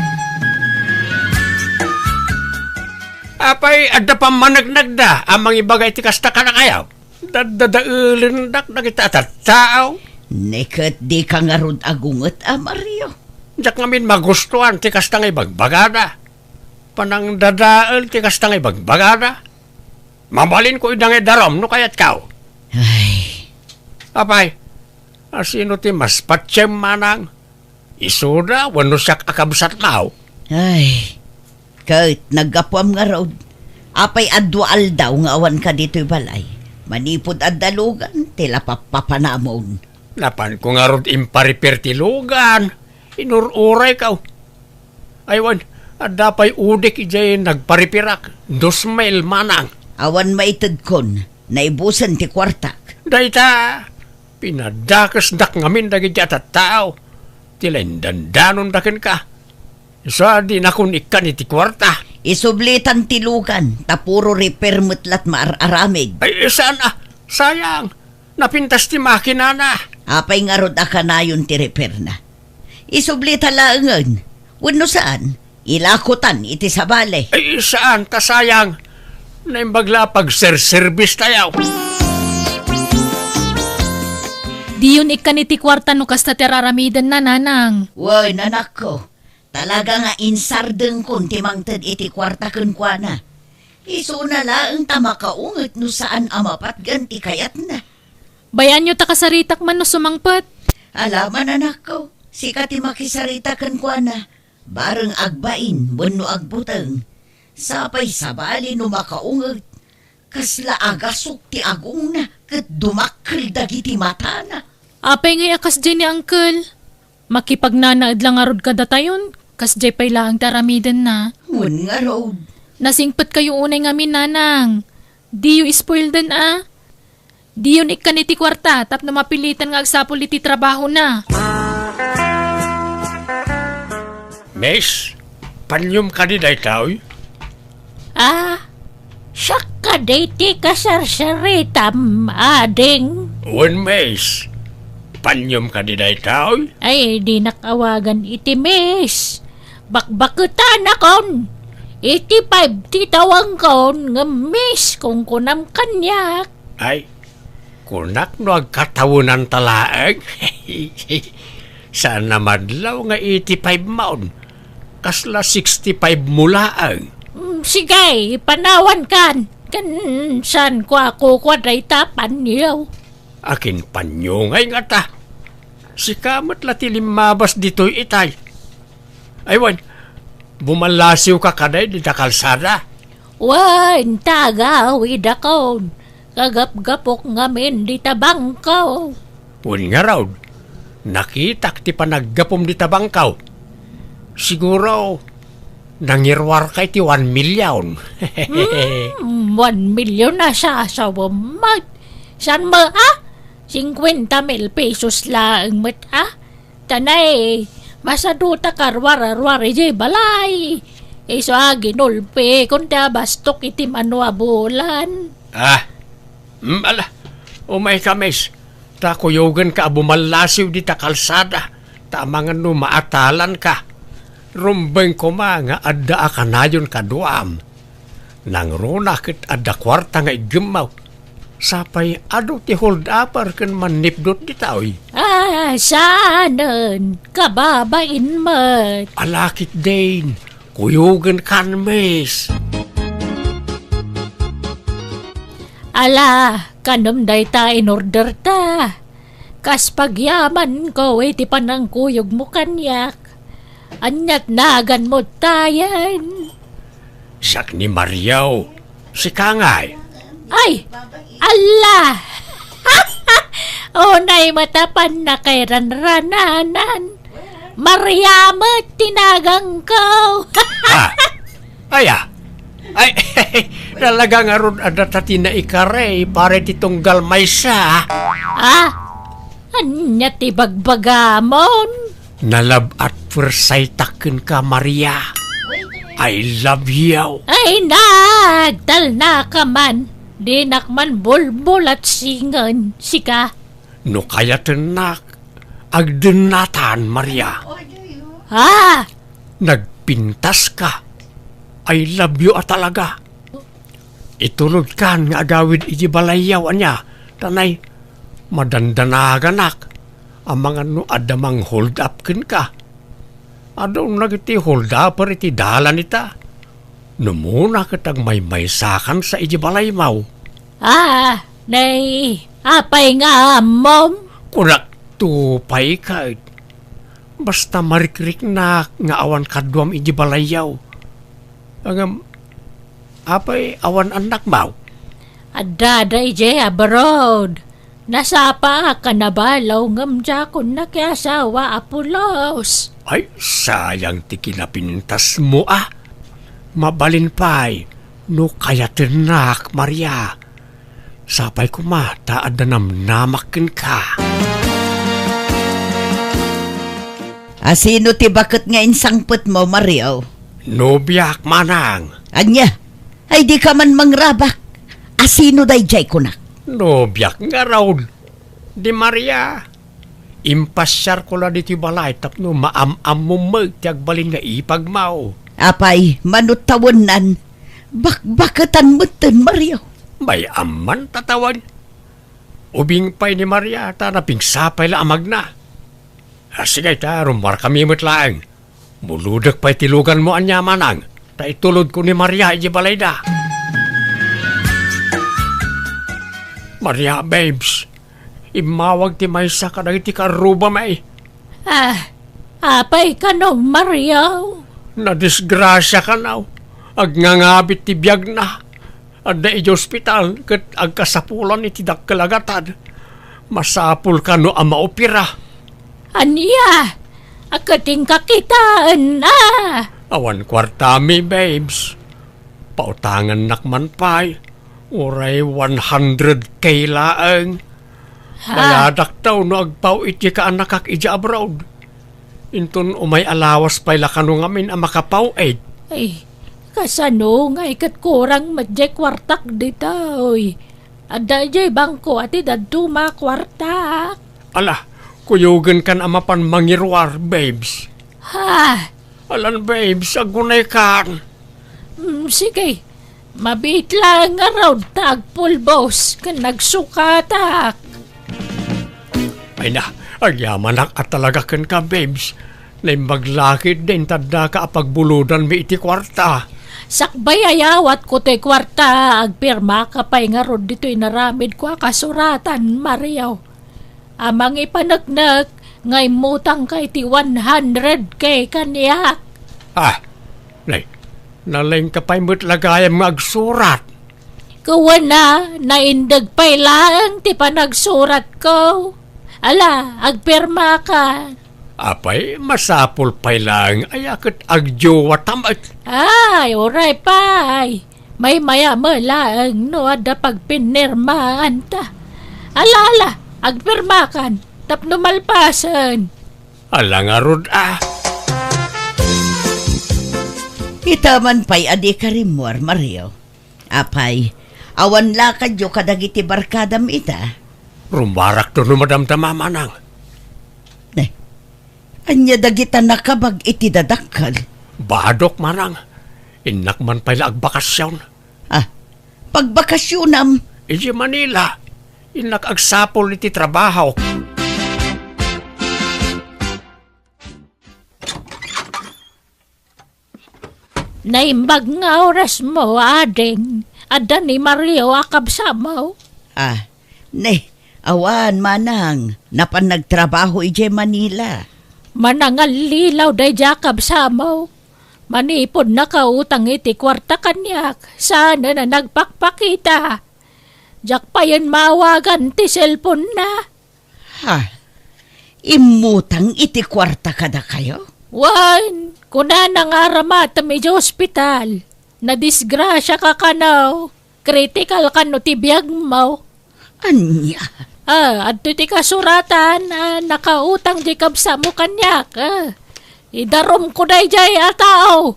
F: Apay, adda pa managnagda amang ibagay ti kasta kadakayaw. Dadadaulen dak na kita at tao.
B: Neket di ka nga rod agungot, Mario.
F: Diyak ngamin magustuhan ti kasta nga ibagbagada. Panang dadaal ti kasta nga ibagbagada. Mabalin ko idang darom no kayat kao.
B: Ay,
F: Apay, asino ti mas patsem manang. Isuda, wano siyak akabsat mao.
B: ay. Kahit naggapuam nga rod. Apay adwaal daw nga awan ka dito'y balay. Manipod at dalugan, tila papapanamon.
F: Napan ko nga rod imparipir ti lugan. Inururay ka. Aywan, adapay udik ijay nagparipirak. 2,000 manang.
B: Awan maitid kon, naibusan ti kwartak.
F: Dayta, pinadakas dak ngamin dagi at tao. Tilain dandanon dakin ka. Sa di na kun ikan iti kwarta.
B: Isublitan tilukan, tapuro repair mutlat maararamig.
F: Ay, saan ah? Sayang. Napintas ti makina na.
B: Apay nga rod akanayon ti repair na. Isublita laangan. Wano saan? Ilakutan iti sabale.
F: Ay, saan? Tasayang. Naimbagla pag service tayo.
A: Di yun ikan iti kwarta no kasta teraramidan na nanang.
B: Woy, nanak ko. Talaga nga insardeng kon timangtad iti kwarta kun kwa na. Iso na laang tamakaungot no saan amapat ganti kayat na.
A: Bayan nyo ta kasaritak man no sumangpet.
B: Alaman anak ko, sika ti makisarita kun kwa na. Bareng agbain, wano agbutang. Sapay sabali no makaungot. Kasla agasok ti agong na, kat dumakkel dagiti mata na.
A: Apay ngay akas dyan ni uncle. Makipagnanaad lang arod kada tayon. Kas jay pay lang taramidan na.
B: Wan nga road.
A: Nasingpet kayo unay ngamin nanang. Di yu spoil din ah. Di yun ikan iti kwarta tap na mapilitan nga agsapol iti trabaho na.
F: Miss, panyum ka di day tao.
A: Ah, siya ka dati kasarsaritam ading.
F: Wan, miss. Panyum ka di day tao.
A: Ay, di nakawagan iti miss. Bakbakutan akon. Iti 5 titawang kon nga miss kung kunam kanyak.
F: Ay, kunak no agkatawunan talaag. Saan na madlaw nga 85 maon. Kasla 65 mulaang.
A: Sige, panawan kan. Kan ko ako kwaday tapan niyo.
F: Akin panyungay nga ta. Si kamot lati limabas dito'y itay. Aywan, bumalasiw ka kaday di kalsada.
A: Wan, tagawid akon. Kagap-gapok ngamin di tabangkaw.
F: Wan nga raw, nakitak ti panaggapom di tabangkaw. Siguro, nangirwar kay ti 1 million.
A: 1 million na siya sa wamat. San mo ah? 50,000 pesos lang mat ah? Tanay, masaduta karwar-arwar ije balay. Iso ginulpe kung bastok iti manwa bulan.
F: Ala, umay ka, mes. Takuyogan ka bumalasiw di ta kalsada. Tamangan no maatalan ka. Rumbeng ko nga adda ka na yun kaduam. Nang runa kit adda kwarta nga igimaw. Sapay ado ti hold upper kan manipdot di taoy.
A: Saanan, kababain mat.
F: Alakit din, kuyogan kan, mes.
A: Ala, kanumday ta in order ta. Kas pagyaman ko, iti panangkuyog mo kanyak. Anyat nagan mo tayan.
F: Sak ni Mariaw, si Kangay.
A: Ay, ala! Unay matapan na kay ranrananan. Mariamat tinagang ko.
F: Ay, talaga nga ron adatati na ikare, pare titong galmay siya.
A: Anya ti bagbagamon.
F: Nalab at pursaytakin ka, Maria. I love you.
A: Ay, nagtal na ka man. Di nakman bulbul at singan. Sika.
F: No kaya tenak, agdenatan, Maria. Nagpintas ka. I love you talaga. Itulog kan nga agawid iji balayaw anya. Tanay, madandanaaganak. Ang mga no adamang hold up kin ka. Adaw nagiti hold up iti dalan ita. Numuna kitag may sakan sa iji balay mau.
A: Nay, apay nga mom.
F: Kunak tupay ka. Basta marikrik na nga awan kadwam iji balayaw. Ang apay awan anak mau.
A: Adaday je abroad. Nasapa ka na balaw ngam jakon na kaya sawa apulos.
F: Ay, sayang ti kinapintas mo ah. Mabalin pa'y, No kaya tinak, Maria. Sapay ko taad na namnamakin ka.
B: Asino ti bakit nga insangpet mo, Mario?
F: No biyak, Manang.
B: Anya, ay di ka man mangrabak. Asino day jay kunak?
F: No biyak nga raw. Di Maria. Impasyar ko la dito balay tapno maam-am mo magtiag balin nga ipagmaw.
B: Apay, manutawanan. Bakbakatan mo ten, Mario.
F: May aman tatawan. Ubing pay ni Maria, tanaping sapay la amag na. Sige ta, rumar kami lang. Muludak pa'y tilugan mo anya, Manang. Ta itulod ko ni Maria, balay da. Maria, babes. Imawag ti maysa ka na iti karuba may.
A: Apay ka no, Mario.
F: Nadisgrasya ka na. Agnangabit ti biyag na. Adda iti ospital kat agkasapulan iti dakkalagatan. Masapul ka no ang maopira.
A: Anya, akating kakitaan na.
F: Awan kwartami, babes. Pautangan nakman pa'y. Uray 100K laang. Mayadak daw no agpaw iti ka anak kak ija abroad. Inton umay alawas pa'y lakano ngamin ang makapaw ay.
A: Ay, kasano nga ikat kurang madjay kwartak ditoy. Ada jay bangko ati daduma kwartak.
F: Ala, kuyugan kan amapan mangirwar, babes.
A: Ha?
F: Alan, babes, agunay kan.
A: Sige, mabit lang nga raw tagpulbos ka nagsukatak.
F: Ay na, agyamanak at talaga kan ka, babes. Na maglakid din tadda ka apagbuludan mi iti kwarta.
A: Sakbay ayawat ko te kwarta, agpirma ka pa'y nga ron dito'y naramid ko kasuratan, Mario. Amang ipanagnak, ngay mutang kay ti 100K kaniyak.
F: Nalaing ka pa'y mutlagayam nga agsurat.
A: Kuwa naindag pa'y lang ti panagsurat ko. Ala, agpirma ka.
F: Apay, masapul pa'y lang ayakit agjowa tamat.
A: Ay, oray pa'y. May maya mo lang no ada pagpinirmaan ta. Ala, agpirmakan. Tapno malpasan.
F: Alang arod
B: Itaman pa'y adi ka rimwar, Mario. Apay, awan lakad yo kadagiti barkadam ita.
F: Rumarak to no madamdama, Manang.
B: Anya dagita nakabag iti dadakal.
F: Badok, Manang. Inak man pala agbakasyon.
B: Pagbakasyonam.
F: Iji Manila. Inak agsapol iti trabaho.
A: Naimbag nga oras mo, ading. Ada ni Mario akabsamaw.
B: Awan, Manang. Napan nagtrabaho ije Manila.
A: Manangal lilaw day jakab samaw. Manipod na kautang iti kwarta kanyak. Sana na nagpakpakita. Jak pa yan mawagan ti cellphone na.
B: Imutang iti kwarta kada kayo?
A: Wan, kuna nang aramat medyo ospital. Nadisgrasya ka kanaw. Critical ka no tibiyag mo.
B: Anya?
A: Adto ti kasuratan, nakautang di kabsa mo kanyak. Idarom ko day jay ataw.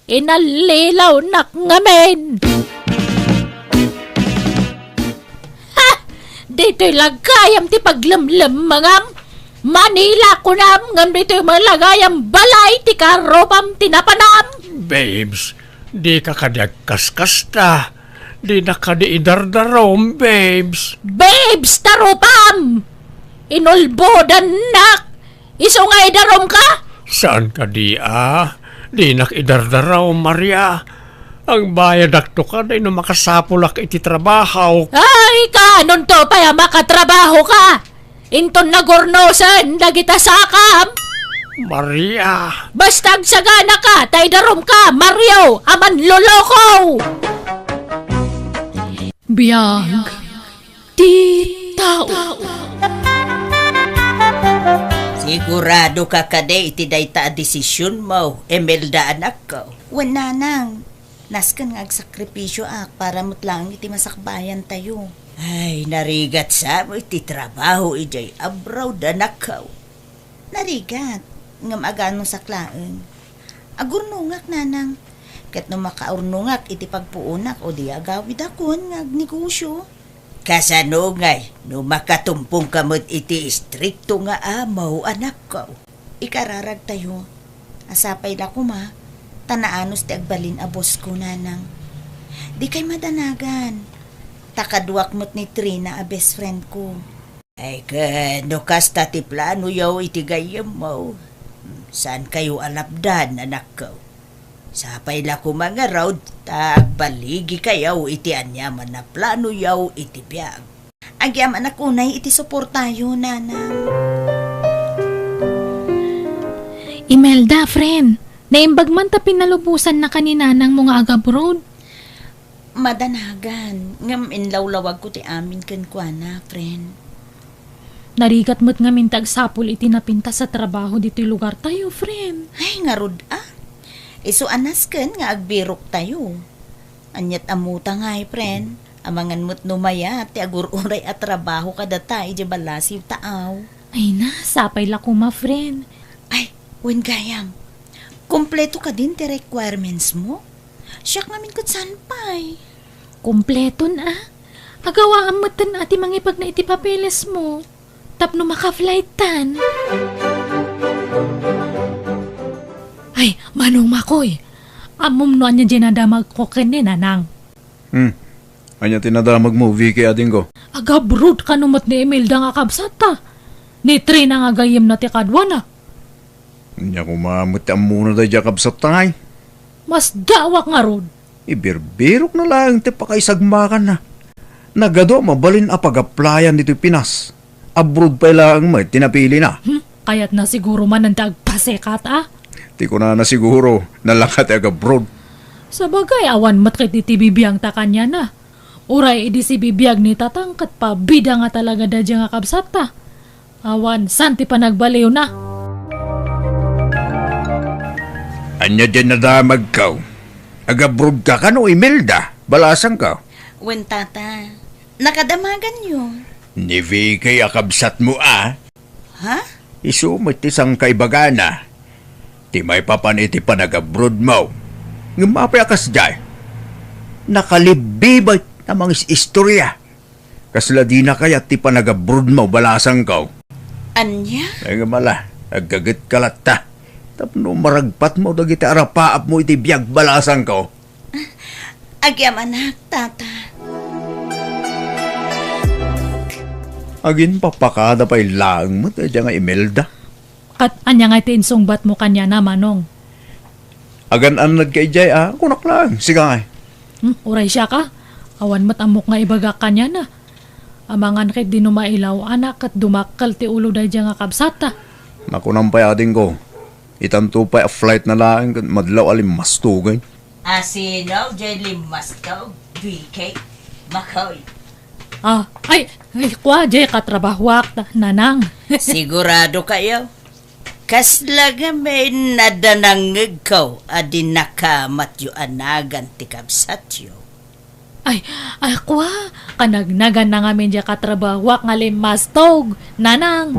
A: Inalilaw nak ngamen. Dito'y lagayam ti paglamlam mangam. Manila ko nam, ngam dito'y malagayam balay ti karobam tinapanam.
F: Babes, di ka kadagkaskas ta. Di na ka di idardarom, babes.
A: Babes, tarupam! Inulbodan nak! Iso nga idarom ka?
F: Saan ka di Di nak idardaraw, Maria. Ang bayad akto ka na ino makasapulak iti trabaho.
A: Ay, kanon to pa makatrabaho ka! Inton nagornosan, dagita sakam!
F: Maria.
A: Basta agsagana ka, tay darom ka, Mario, aman loloko! Biyag, di tao.
B: Sigurado ka kade iti dayta a desisyon mo, Emelda anak ko.
E: Wananang, Naskan nga agsakripisyo para mutlang iti masakbayan tayo.
B: Ay, narigat sa mo iti trabaho ijay abroad anakaw.
E: Narigat, ngam agano saklaan. Agurnungak nanang, ket no makaurnungak iti pagpuunak o di agawid akon nga agnegosyo.
B: Kasano ngay, no makatumpong kamot iti istrikto nga amaw anakaw.
E: Ikararag tayo, asapay la kuma, tanaanos ti agbalin abos ko nanang. Di kay madanagan, takaduak mo't ni Trina a best friend ko.
B: Ay no kasta ti plano yaw iti gayam mo. Saan kayo alapdan anakaw? Sapay la ko mga road, tagbaligi kayaw iti anyaman na plano yaw iti biyag.
E: Agyam anak unay iti suportayo nanang.
A: Imelda, friend. Naimbag man ta pinalubusan na kanina ng mga agabroad.
E: Madanagan, ngam inlawlawag ko ti amin kenkwana, friend.
A: Narigat mo't nga mintag sapul iti napinta sa trabaho dito'y lugar tayo, friend.
E: Ay, nga rod Isu anas ken nga agbirok tayo. Anyat amuta nga friend. Amangan mo't numaya ti agururay at trabaho kadata iti balasiw taaw.
A: Ay na, sapay la kuma, friend.
E: Ay, wen gayam. Kompleto ka din ti requirements mo? Siyak ngamin kat saan pa'y.
A: Kompleto na. Agawaan mo tan ati mangipag na iti papeles mo. Tapno maka-flightan. Ay, manong makoy. Amom no anya dyan nadamag ko kene nanang.
D: Anya tinadamag mo, Vicky ating ko.
A: Agabrod ka numot ni Imelda nga kabsata. Ni Trina nga gayem na ti kadwana.
D: Anya kumamot ang muna da jakab sa tangay.
A: Mas dawak nga rod.
D: Ibirbirok na lang ti pakaisagmakan na. Nagado mabalin a pag-applyan dito Pinas. Abroad pa lang may tinapili na.
A: Kaya't na siguro man ang tagpasekat
D: Di ko na siguro nalakat ag abroad.
A: Sa bagay, awan matkit iti bibiyang ta kanya na. Uray, idi si bibiyag ni tatangkat pa, bida nga talaga da nga kabsata. Awan, santi pa nagbaliw na.
C: Anya dyan nadamag ka. Agabroad ka ka no, Imelda. Balasang ka.
E: Wen tata, nakadamagan nyo.
C: Ni Vicky akabsat mo
E: Ha?
C: Isumit isang kaibagana. Ti may papan iti panagabroad mo. Ngumapay akas jay. Nakalibibay na mga istorya. Kasla di na kaya ti panagabroad mo balasang ka.
E: Anya?
C: Ay nga mala, agagit kalat ta. Tapno maragpat mo dagiti arapaap mo iti biyag balasang ka.
E: Agyam anak, tata.
D: Agin papakada pa ilang mo, tayo nga Imelda.
A: Kat anya nga iti insungbat mo kanya na manong.
D: Agan-an kay Jay kunak lang, sigay.
A: Uray siya ka. Awan mat amok nga ibaga kanya na. Amangan kay di numailaw anak at dumakal ti ulo da nga kabsata.
D: Nakunampay ating ko. Itanto pa a flight na lang, madlaw alim mastugay.
B: Asinaw, jay limastaw, BK, makoy.
A: Ay, kwa, jay katrabahwak nanang.
B: Sigurado kayo? Kaslaga may nadanangig ko adi nakamat yu anagan ti kabsatyo.
A: Ay, kwa, kanagnagan na nga medya katrabahwak nga limastog, nanang.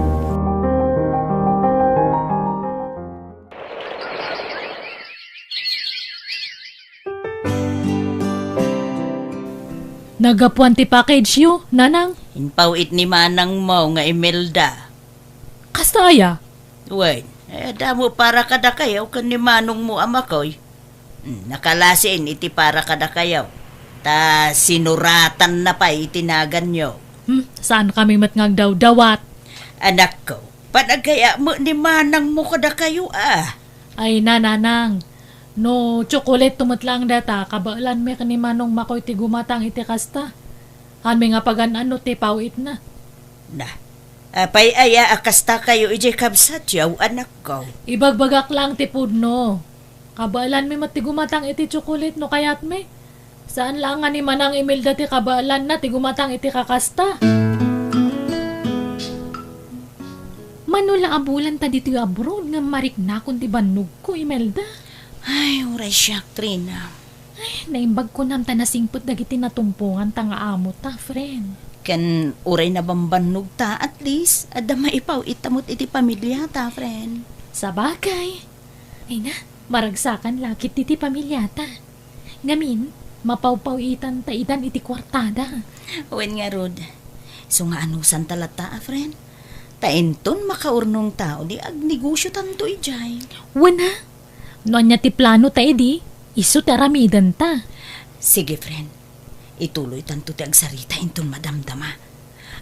A: Nagapuan ti package yu, nanang.
B: Inpawit ni manang mo nga Imelda.
A: Kastaya.
B: Wen, damo para kada kayaw kan ni manong mo amakoy. Nakalasin iti para kada kayaw. Ta sinuratan na pa itinagan nyo.
A: Saan kami matngagdaw-dawat?
B: Anak ko, panagkaya mo ni manang mo kada kayo
A: Ay nanang. No, chocolate tumutlang data, kabaalan me kanimanong makoy ti gumatang iti kasta. Kami nga pagan-ano ti pawit na.
B: Na, apay aya akasta kayo ije kabsat yaw anak ko.
A: Ibagbagak lang ti pudno. Kabaalan me mati gumatang iti chocolate no kayat me. Saan lang nga ni manang Imelda ti kabaalan na ti gumatang iti kakasta. Manula abulan ta dito abroad nga marik na kun ti bannog ko Imelda.
E: Ay, uray siyak, Trina.
A: Naimbag ko nam ta nasingpot dagiti natumpungan ta nga amo ta, friend.
E: Ken uray na bambanog ta at least adda maipaw itamot iti pamilya ta, friend.
A: Sa bagay. Ay na, maragsakan lakit iti pamilyata. Ngamin, mapawpawitan ta idan iti kwartada.
E: Wen nga rod. So nga anusan talata, friend. Tainton makaurnong tao di agnegosyo tanto ijay.
A: Wana, noon niya ti plano ta edi, iso taramidan ta.
E: Sige, friend. Ituloy tanto ti agsarita inton madamdama.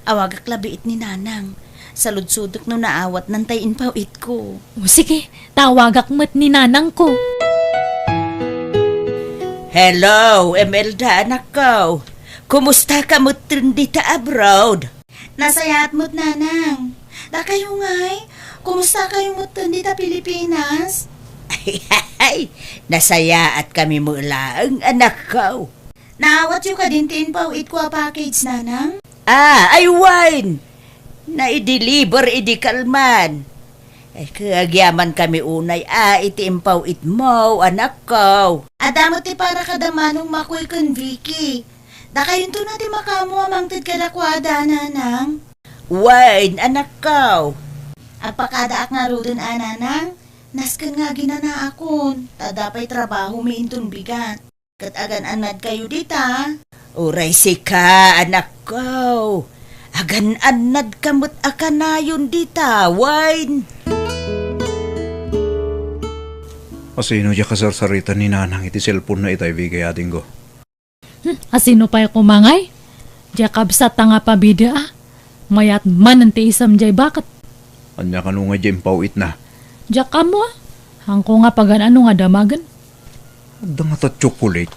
E: Awagak labi it ni nanang. Sa ludsudok no naawat nantayin pa it ko.
A: O sige, tawagak mo't ni nanang ko.
B: Hello, Imelda, anak ko. Kumusta ka mo dita abroad?
E: Nasayat mo't nanang. Da kayo nga'y, kumusta kayo mo't dita Pilipinas?
B: Ay, nasaya at kami mula ang anak ko.
E: Naawat yung kadintin pa it ko a package, nanang?
B: Ay wine! Na-i-deliver idi kalman. Kagyaman kami unay, iti impaw it mo, anak ko.
E: Adamot ti para kadamanong makoy kan Vicky. Da kayo to natin makamu amang tid kadakwada, nanang.
B: Wine, anak ko.
E: Agpakadaak nga rudon, nanang. Naskan nga ginana akon. Tadapay trabaho miintun bigat. Kat agan anad kayo dita.
B: Uray si ka, anak ko. Agan anad kamot akanayon dita, wine.
D: Asino diya kasarsarita ni nanang iti cellphone na itay bigay ating ko.
A: Asino pa'y kumangay? Diya kabsat ta nga pabida ah. Mayat man ang tiisam jay bakat.
D: Anya ka nung nga dyan pauit na.
A: Diya ka mo ah. Hangko nga pagan ano nga damagan.
D: Agda nga ta chocolate.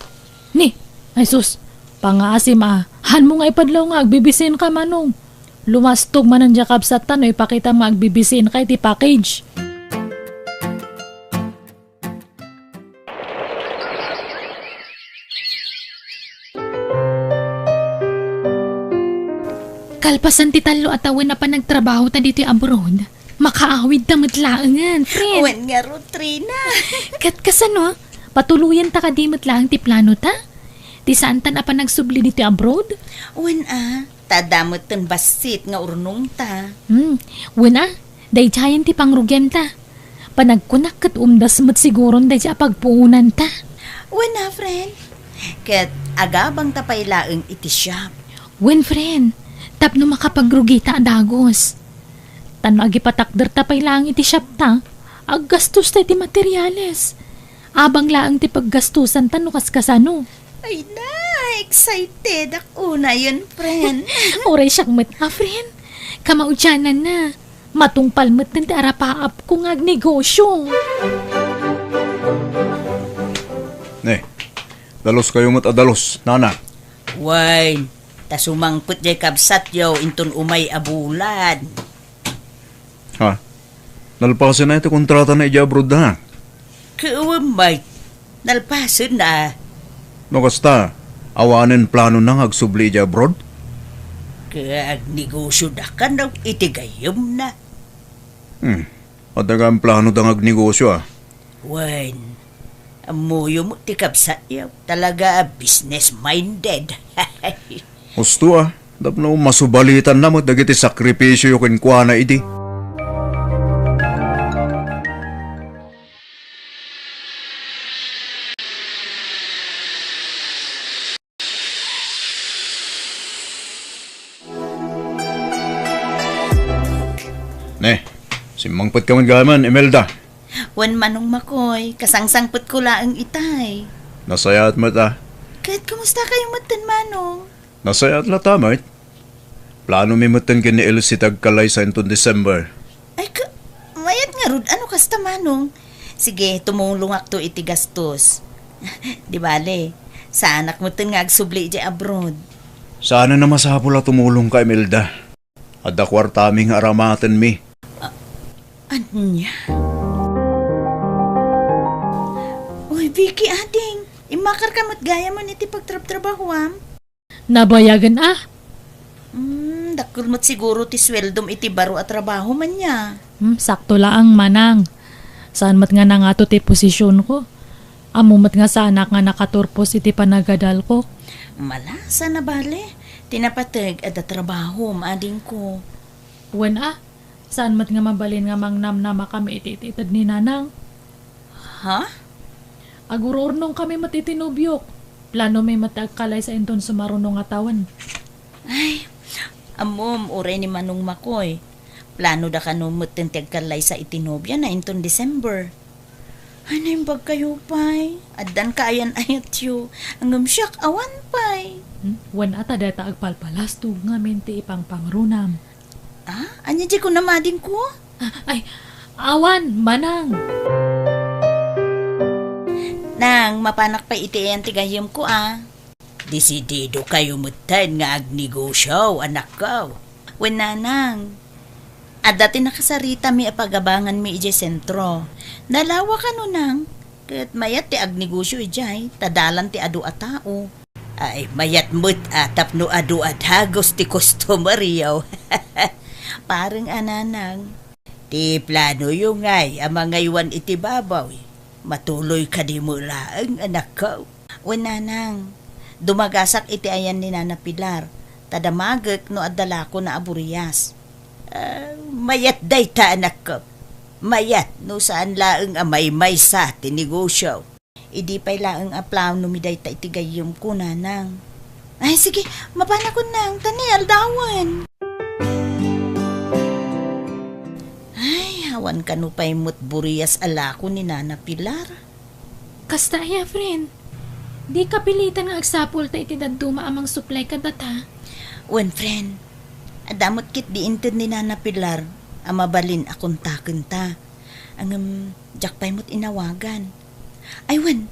A: Ni, ay sus, pangaasim ah. Han mo nga ipadlaw nga agbibisin ka manong. Lumastog man ang diya kabsat ta no ipakita mo agbibisin ka iti package. Kalpasan ti talo at awin na pa nagtrabaho ta dito abroad. Makaawid ta matlaangan, friend.
E: Wen nga rod, Trina.
A: Kat kasano, patuluyan ta ka di matlaang ti plano ta? Ti saan ta na pa nagsubli dito abroad?
E: Wen tadamot ten basit nga urnong ta.
A: Wala, day chayan ti pangrugyan ta. Panagkunak kat umdas mo't siguron day siya pagpuunan ta.
E: Wen friend. Ket agabang tapaylaeng iti shop.
A: Wen, friend, tapno makapagrugi ta adagos. Tano agipatakder tapay lang iti shop ta, aggastos ta iti materyales. Abang laang ti paggastusan ta no kaskasano.
E: Ay na, excited ako na yun, friend.
A: Oray siyang mat friend. Kamaudyanan na. Matungpal mat ng arapaap kung agnegosyo.
D: Ne, dalos kayo mat adalos, nana.
B: Wine, tasumangput jay kabsat yaw inton umay abulan.
D: Ha? Nalpasin na ito kontrata na ijabroad na.
B: Kuwamay, nalpasin na.
D: No kasta, awanin plano nang agsubli ijabroad?
B: Kag negosyo da ka na itigayom na.
D: At ang plano dang agnegosyo ah.
B: Wine, amuyo mo ti kabsat yaw. Talaga business-minded.
D: Gusto ah, dapno masubalitan na mo dagiti sakripisyo yung kinkwa na iti. Ne, simangpot ka man gaman, Imelda.
E: Wen manong makoy, kasangsangput ko laang itay.
D: Nasaya at mata.
E: Kahit kumusta kayo matan manong?
D: Nasaya at latamait. Plano mi matan kini Elsie tagkalay sa intong December.
E: Ay mayat nga rod, ano kasta manong? Sige, tumulong akto iti gastos. Di bale, sa anak mo nga agsubli di abroad.
D: Sana na masapula tumulong ka, Imelda. Adda kwartaming aramaten mi.
E: Anya? Uy, Vicky, ading. Imakar ka mo't gaya man iti pagtrabahoam.
A: Nabayagan ah.
E: Dakul mo't siguro ti sweldom iti baro at trabaho man niya.
A: Sakto laang manang. Saan mat nga na nga to ti posisyon ko? Amumat nga sa anak nga nakaturpos iti panagadal ko.
E: Mala, sana bale. Tinapatag at trabaho, maading ko.
A: Wen saan mat nga mabalin nga mangnamnama kami iti-ititad ni nanang.
E: Ha?
A: Agurornong kami matitinubyok. Plano may matagkalay sa inton sumarunong atawan.
E: Ay, amom, ure ni Manong Makoy. Plano da ka numot ng tagkalay sa itinobya na inton December. Ano yung bag kayo, pay? Adan ka ayan-ayat yu. Ang umsyak, awan, pay.
A: Wen deta agpalpalas tu nga minti ipang pangrunam.
E: Ah, anya di ko namading ko?
A: Ay, awan, manang.
E: Nang, mapanak pa iti yan tigayom ko, Desidido kayo mutan nga agnegosyo, anak ko. Wen nanang. At dati nakasarita mi apagabangan mi ije sentro. Nalawa ka no nang. Kat mayat ti agnegosyo ijay, tadalan ti adu a tao. Ay, mayat mo't atap no adu at hagos ti customer yaw. Parang ananang. Ti plano yung ngay, ang mga iwan iti babaw. Matuloy ka di mo laang, anak ko. Wen nanang, dumagasak iti ayan ni Nana Pilar. Tadamagak no adala ko na aburiyas. Mayat day ta, anak ko. Mayat no saan laang amay may sa tinegosyo. Idi pa'y laang aplaw no miday ta itigayom ko, nanang. Ay, sige, mapana ko nang, tani, aldawan. Ay, hawan ka no pa'y mutburiyas ala ko ni Nana Pilar.
A: Kasta ya, friend. Di ka pilitan nga agsapol ta iti daduma amang supply ka data.
E: Wen, friend, adamot kit di inted ni Nana Pilar, amabalin akong taken ta. Ang jakpay mo't inawagan. Ay, wen,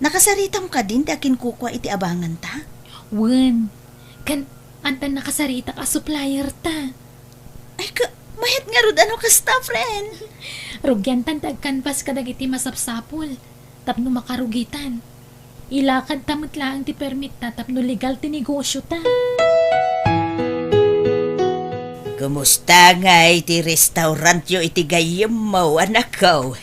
E: nakasaritam ka din, ti akin kukwa iti abangan ta.
A: Wen, kan antan nakasarita ka supplier ta.
E: Ay, mayat nga rod ano kasta, friend.
A: Rugyan tan tagkanpas kadag iti masapsapol. Tapno makarugitan. Ilakad tamot lang ti permit ta tapno legal ti negosyo ta.
B: Kumusta nga iti restaurant yo iti gayem mo, anak ko?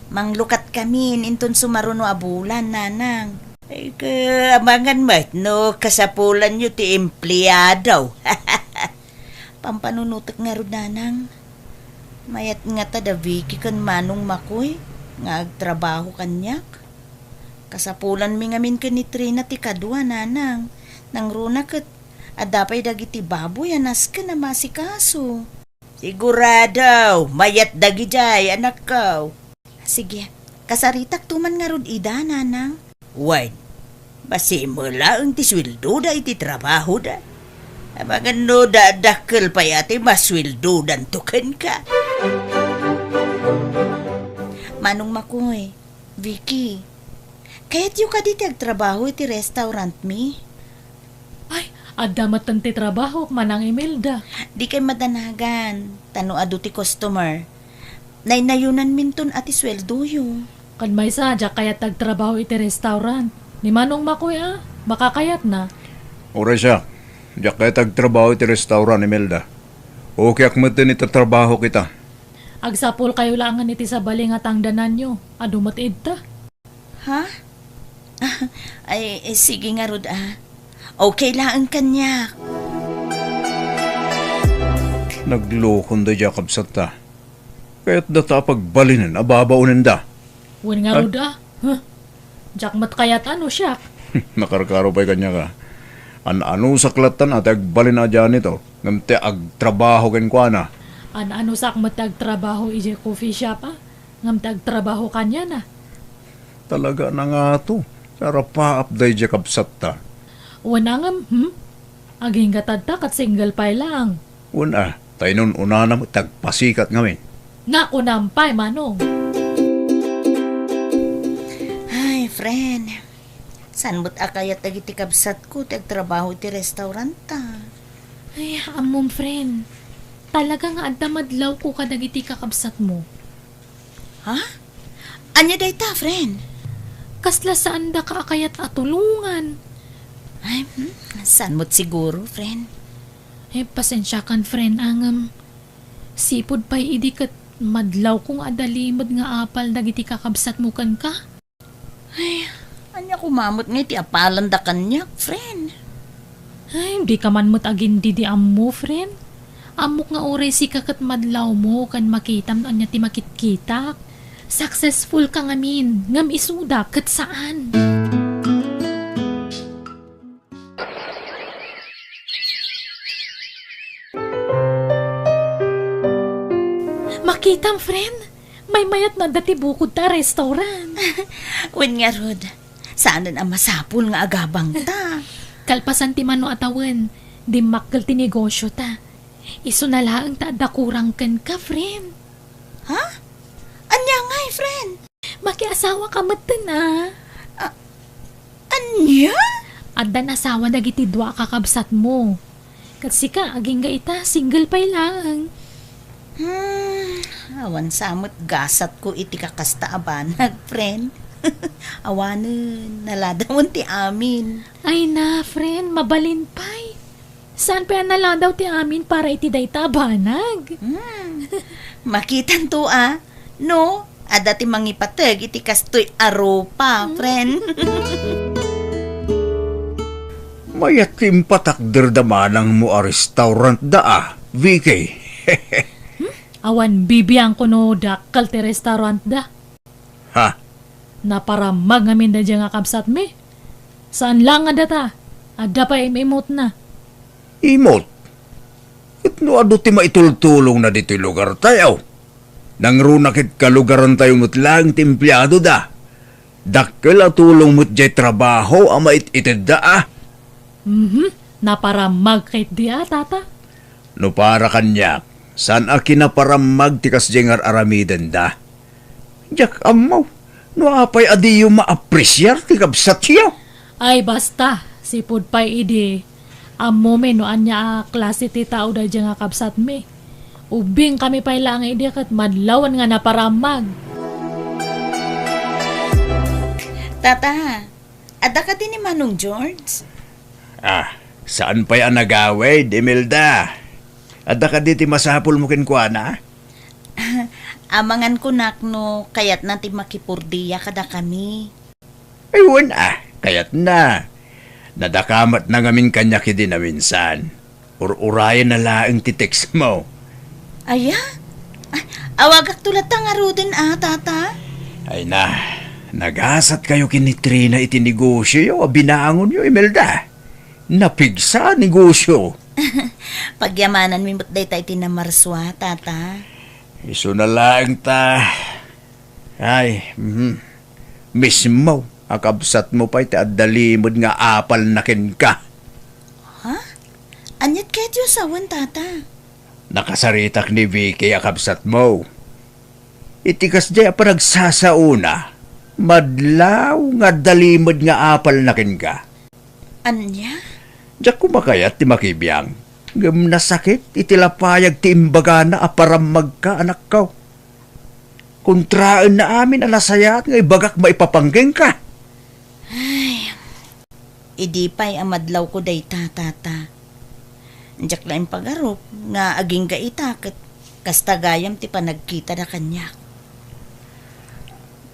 E: Manglukat kami, inton sumaruno abulan, nanang.
B: Ay, kaamangan mat, no, kasapulan nyo ti empleyado.
E: Pampanunutak nga rod, nanang. Mayat nga ta da Vicky kan Manong Makoy, nga agtrabaho kanyak. Kasapulan mi ngamin ka ni Trina ti kadwa, nanang. Nang runa kat, adapay dagiti baboy anas ka na masikaso.
B: Sigurado, mayat dagi jay, anak ko.
E: Sige, kasaritak tuman nga rod ida, nanang.
B: Wan, basi mo lang ti sweldo da iti trabaho da. Abangan no da dakkel pa yati masweldo dan tuken ka.
E: Manong Makoy, Vicky, kaya't yung ka di trabaho iti restaurant mi?
A: Ay, adamat tan ti trabaho manang Imelda.
E: Di kay madanagan, tano adu ti customer. Nainayunan minton ati sweldo yo.
A: Kan may sadya kaya tagtrabaho iti restaurant. Ni Manong Makoy makakayat na.
D: Ora siya. Diyak kaya tagtrabaho iti restaurant ni Melda. Okay akmatin itatrabaho kita.
A: Agsapol kayo langan iti sa baling at tangdanan nyo. Adumat idta.
E: Ha? Ay, sige nga rod Okay lang kanya.
D: Naglokon da diya kabsat ta. Kaya't data pagbalinan, ababaunin da.
A: Wen nga ruda. Huh? Jakmat kayat ano siya.
D: Nakarkaro pa'y kanya ka. Ano saklatan at agbalin na dyan ito. Ngamte agtrabaho ken kwa na.
A: Ano sakmat tagtrabaho ije coffee shop Ngam tagtrabaho kanya na.
D: Talaga na nga to. Sarap pa upday diya kabsat ta.
A: Wana ngam, aging gatadta kat single pa lang.
D: Una, tayo nun una na tagpasikat ngamin.
A: Naku nampay, Manong.
E: Ay, friend. San mo't akayat dagiti kabsat ko tagtrabaho ti restaurant ta?
A: Ay, amom friend. Talaga nga adda madlaw ko kadagiti kakabsat mo.
E: Ha? Anya day ta, friend?
A: Kasla saan da ka akayat atulungan.
E: Ay, san mo't siguro, friend?
A: Eh, pasensya kan friend angam. Sipod pa'y idi kat madlaw kong adalimod nga apal dagiti kakabsat mo kan ka.
E: Anya kumamot nga iti apalan da kanyak, friend.
A: Ay, di ka man mo't agin di ammo, friend. Amok nga oray si kakat madlaw mo kan makitam anya ti makitkitak. Successful ka ngamin, ngam isuda kat saan. Makitam, friend. May mayat na dati bukod ta restaurant.
E: Wen nga rod, saan ang masapul nga agabang ta?
A: Kalpasan ti mano atawan, di makkel ti negosyo ta. Iso na laang ta dakurang ken ka, friend.
E: Ha? Anya nga, friend?
A: Makiasawa ka matan na.
E: Anya?
A: Adda na asawa dagiti dua kakabsat mo. Kasi ka, aging ga ita, single pay lang.
E: Awan samot gasat ko iti kakasta abanag, friend. Awanen, naladawon ti amin.
A: Ay na, friend, mabalin pay. Saan pa yan naladaw ti amin para iti dayta banag?
E: Makitan to no? Ada ti mangipateg iti kastoy aropa, friend.
D: Mayatim patakder damanang mo a restaurant da VK.
A: Awan bibiyang ko no dakal ti restaurant da.
D: Ha?
A: Naparamag ngamin da dyan nga kapsat me. Saan lang nga data? Ada pa imimot na.
D: Imot? It no ado ti maitultulong na dito'y lugar tayo. Nang runakit kalugaran tayo mo't lang timplado da. Dakkel a tulong mo't jay trabaho ang mait-itid da
A: Naparamag kahit di tata.
D: No para kanyak, saan a kinaparamag ti kasjengar aramiden da? Jak amaw, no apay adiyo maapresyar ti kabsat siya.
A: Ay basta, sipod pa'y idi. Amo me no anya klase ti tao da dyan nga kapsat me. Ubing kami pa'y lang idi kat madlawan nga naparamag.
E: Tata, ada ka din ni Manong George?
D: Saan pa'y anagawid, Imelda? Ada ka diti masapul mo kinkwana?
E: Amangan ko nakno, kayat na ti makipurdiya kada kami.
D: Ayun kayat na. Nadakamat na ngamin kanya kidi na minsan. Urayan na laang titext mo.
E: Aya? Awagak tulat nga ruden tata?
D: Ay na, nagasat kayo kinitrina iti negosyo, binaangon yo, Imelda. Napigsa negosyo.
E: Pagyamanan mi mo't day tayo tinamarswa, tata.
D: Iso na lang ta. Ay, mismo, akabsat mo pa iti addalimod nga apal na ken ka.
E: Anyat kayo Diyos awan, tata.
D: Nakasaritak ni Vicky akabsat mo. Itikas di pa nagsasauna. Madlaw nga dalimod nga apal na ken ka.
E: Anya?
D: Diyak kumakayat ti makibiyang. Ngam nasakit itilapayag ti imbaga na aparamag ka anak ko. Kontraan na amin alasayat nga ibagak maipapanggeng ka.
E: Idi pa'y amadlaw ko day tata. Diyak lang pagarop nga aging gaitakot kastagayam ti panagkita na kanya.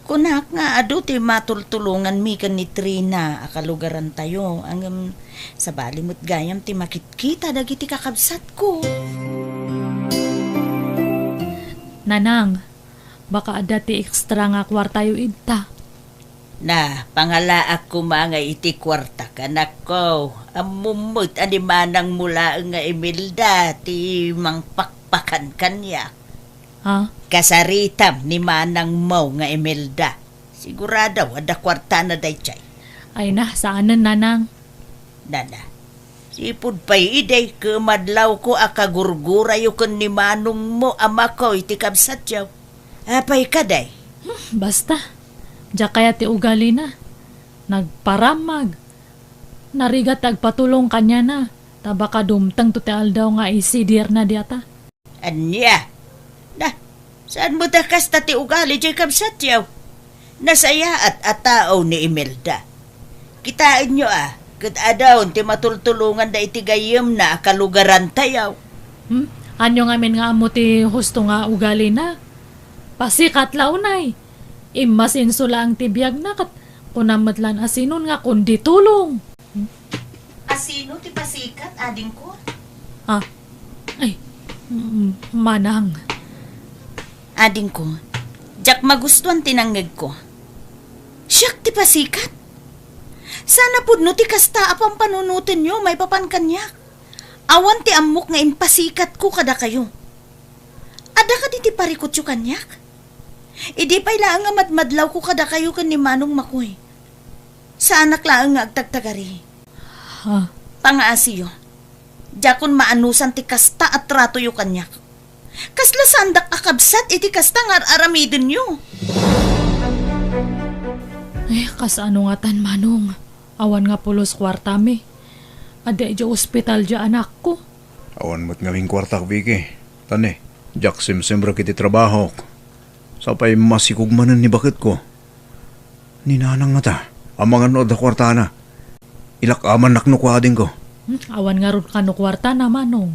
E: Kunak nga ado ti matultulungan mi kan ni Trina akalugaran tayo ang sa balimot gayam ti makitkita dagiti kakabsat ko.
A: Nanang, baka ada ti ekstra nga kwartayo idta.
E: Na, pangalaak ko mga iti kwarta kanak ko. Amumot animanang mula nga Imelda ti mangpakpakan kanya.
A: Ha?
E: Kasaritam ni manang mo nga Imelda. Sigurado ada kwarta na day chay.
A: Ay na, saanan nanang?
E: Nana, sipod pa'y iday kumadlaw ko akagurgura yukon ni manong mo ama ko iti kabsat yaw. Apay ka day.
A: Basta, diya kaya ti ugali na. Nagparamag. Narigat agpatulong kanya na. Tabaka dumtang to ti aldaw nga isidir na diata.
E: Anya? Na, saan mo takas ti ugali jay kabsat yaw? Nasaya at atao ni Imelda. Kitain nyo kat adawon ti matultulungan da iti gayem na kalugaran tayaw.
A: Anyo ngamin nga amo ti husto nga ugali na. Pasikat launay. Imas insula ang tibiyag na kat kunamatlan asinon nga kundi tulong.
E: Asino ti pasikat, ading ko?
A: Ah, ay, manang.
E: Ading ko, jak magustuhan tinanggag ko. Siyak ti pasikat. Sana pudno ti kasta apang panunutin nyo, may papan kanyak. Awan ti amok nga impasikat ko kada kayo. Ada ka di ti parikot yu kanyak? Idi pa'y laang nga madmadlaw ko kada kayo kan ni Manong Makoy. Sa anak laang nga agtagtagari.
A: Ha,
E: Pangaasiyo, jakon maanusan ti kasta at trato yu kanyak. Kasla sandak akabsat iti kasta nga aramidin nyo.
A: ay, kasano nga tan manong. Awan nga pulos kwartami. Ada dya ospital dya anak ko.
D: Awan mo't ngawing kwartak, Vicky. Tane, jak simsembra kiti trabaho. Sapay masikugmanan ni bakit ko. Ninanang nga ta, amangan no da kwarta na. Ilak aman naknukwading ko.
A: Awan nga ron kano kwarta na manong.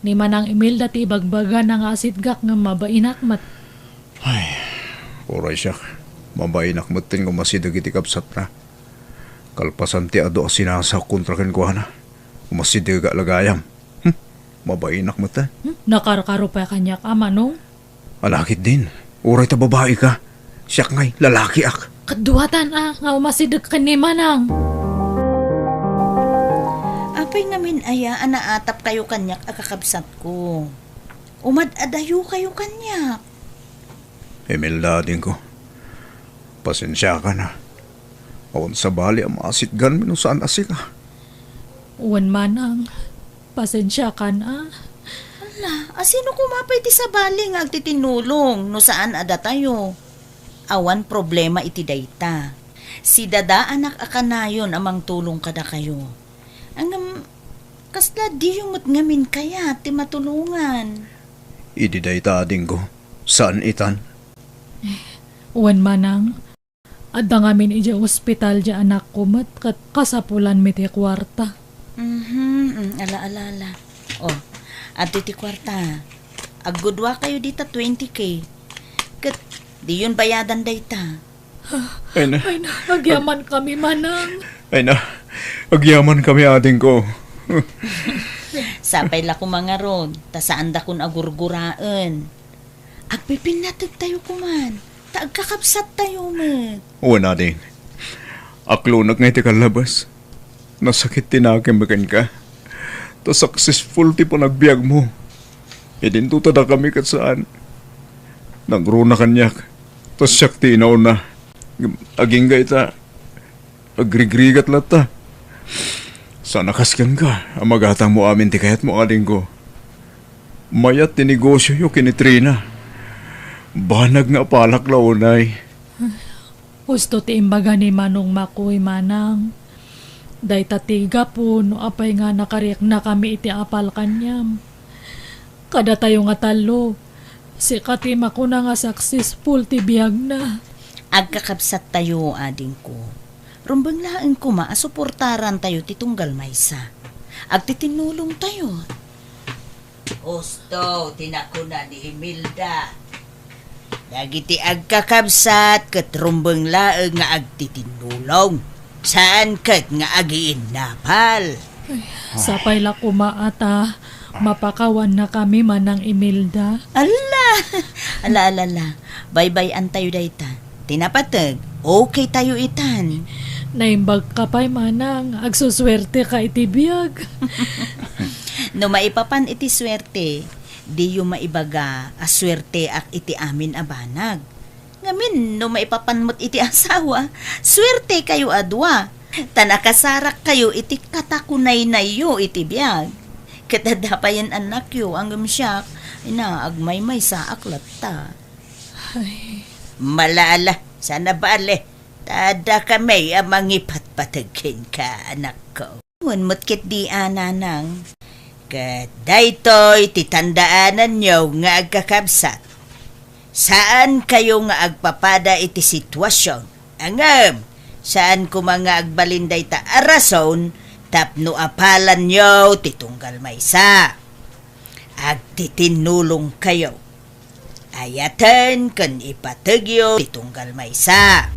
A: Ni manang Imelda ti ibagbaga na nga asidgak nga mabainak mat.
D: Oray siya. Mabainak matin ko masidag iti kapsat na. Kalpasan ti ado sinasak kontraken ko na. Umasidag lagayam. Mabainak matan.
A: Nakarkaro pa kanyak manong.
D: Alakit din. Oray ta babae ka. Siyak ngay, lalaki ak.
A: Kaduwatan nga umasidag ka ni manang.
E: Apay ngamin aya, anaatap kayo kanyak akakabsat ko. Umad-adayo kayo kanyak.
D: Imelda din ko. Pasensya ka na. Awan sa bali ang maasitgan mo saan asik ka.
A: Uwan manang. Pasensya ka na.
E: Asino kumapay ti sabali nga agtitinulong no saan ada tayo? Awan problema iti dayta. Si dada anak akanayon amang tulong kada kayo. Ang kasla di yung ngamin kaya ti matulungan.
D: Ididay ta din ko. Saan itan?
A: Uwan manang. Adda ngamin ija ospital dya anak ko mat kat kasapulan mi ti kwarta.
E: Ala. Oh, ato ti kwarta. Agudwa kayo dita 20K. Kat di yun bayadan dayta.
D: Ay na,
A: Ay na, agyaman kami manang.
D: agyaman kami ating ko.
E: Sapay la ko mga ron, ta saan da kun agurguraan. Agpipinatag tayo kuman, ta agkakapsat tayo met.
D: Uwan ating. Aklonag ngay ti kalabas. Nasakit tinakim bagan ka. Ta successful ti po nagbiag mo. Idin tada kami kat saan. Nagruna kanyak. Tas siyak ti inaw na. Aging gay ta. Agrigrigat lata. Sana kaskan ka. Amagatang mo amin ti kayat mo aling ko. Mayat ti negosyo yu kinitrina. Banag nga palak launay.
A: Gusto ti imbaga ni Manong Makoy manang. Day tatiga po no apay nga nakariyak na kami iti apal kanyam. Kada tayo nga talo. Si katima ko na nga successful ti biyag na.
E: Agkakapsat tayo ading ko. Rumbang laeng ko maasuportaran tayo ti tunggal maysa. Agtitinulong tayo. Osto, tinakuna ni Imelda. Dagiti agkakabsat ket rumbang laeng nga agtitinulong. Saan ket nga agiin napal?
A: Sapay la kumaata. Mapakawan na kami manang Imelda.
E: Ala. Bye-bye an tayo dayta. Tinapatag, okay tayo itan.
A: Naimbag ka pa'y manang. Agsuswerte ka iti biyag.
E: No maipapan iti swerte, di yung maibaga aswerte ak iti amin abanag. Ngamin, no maipapan mo't iti asawa, swerte kayo adwa. Tanakasarak kayo iti katakunay na yo iti biyag. Katadapayan anak yo ang gamsyak, agmay-may sa aklat ta. Malala, sana bale. Tada kami amang ipatpatagin ka, anak ko. Mo't kit di ananang. Kat daytoy titandaanan nyo nga agkakabsat. Saan kayo nga agpapada iti sitwasyon? Angam, saan ko mga agbalinday ta arason, tapno apalan nyo titunggal maysa. Agtitinulong kayo. Ayatan kan ipatagyo titunggal maysa.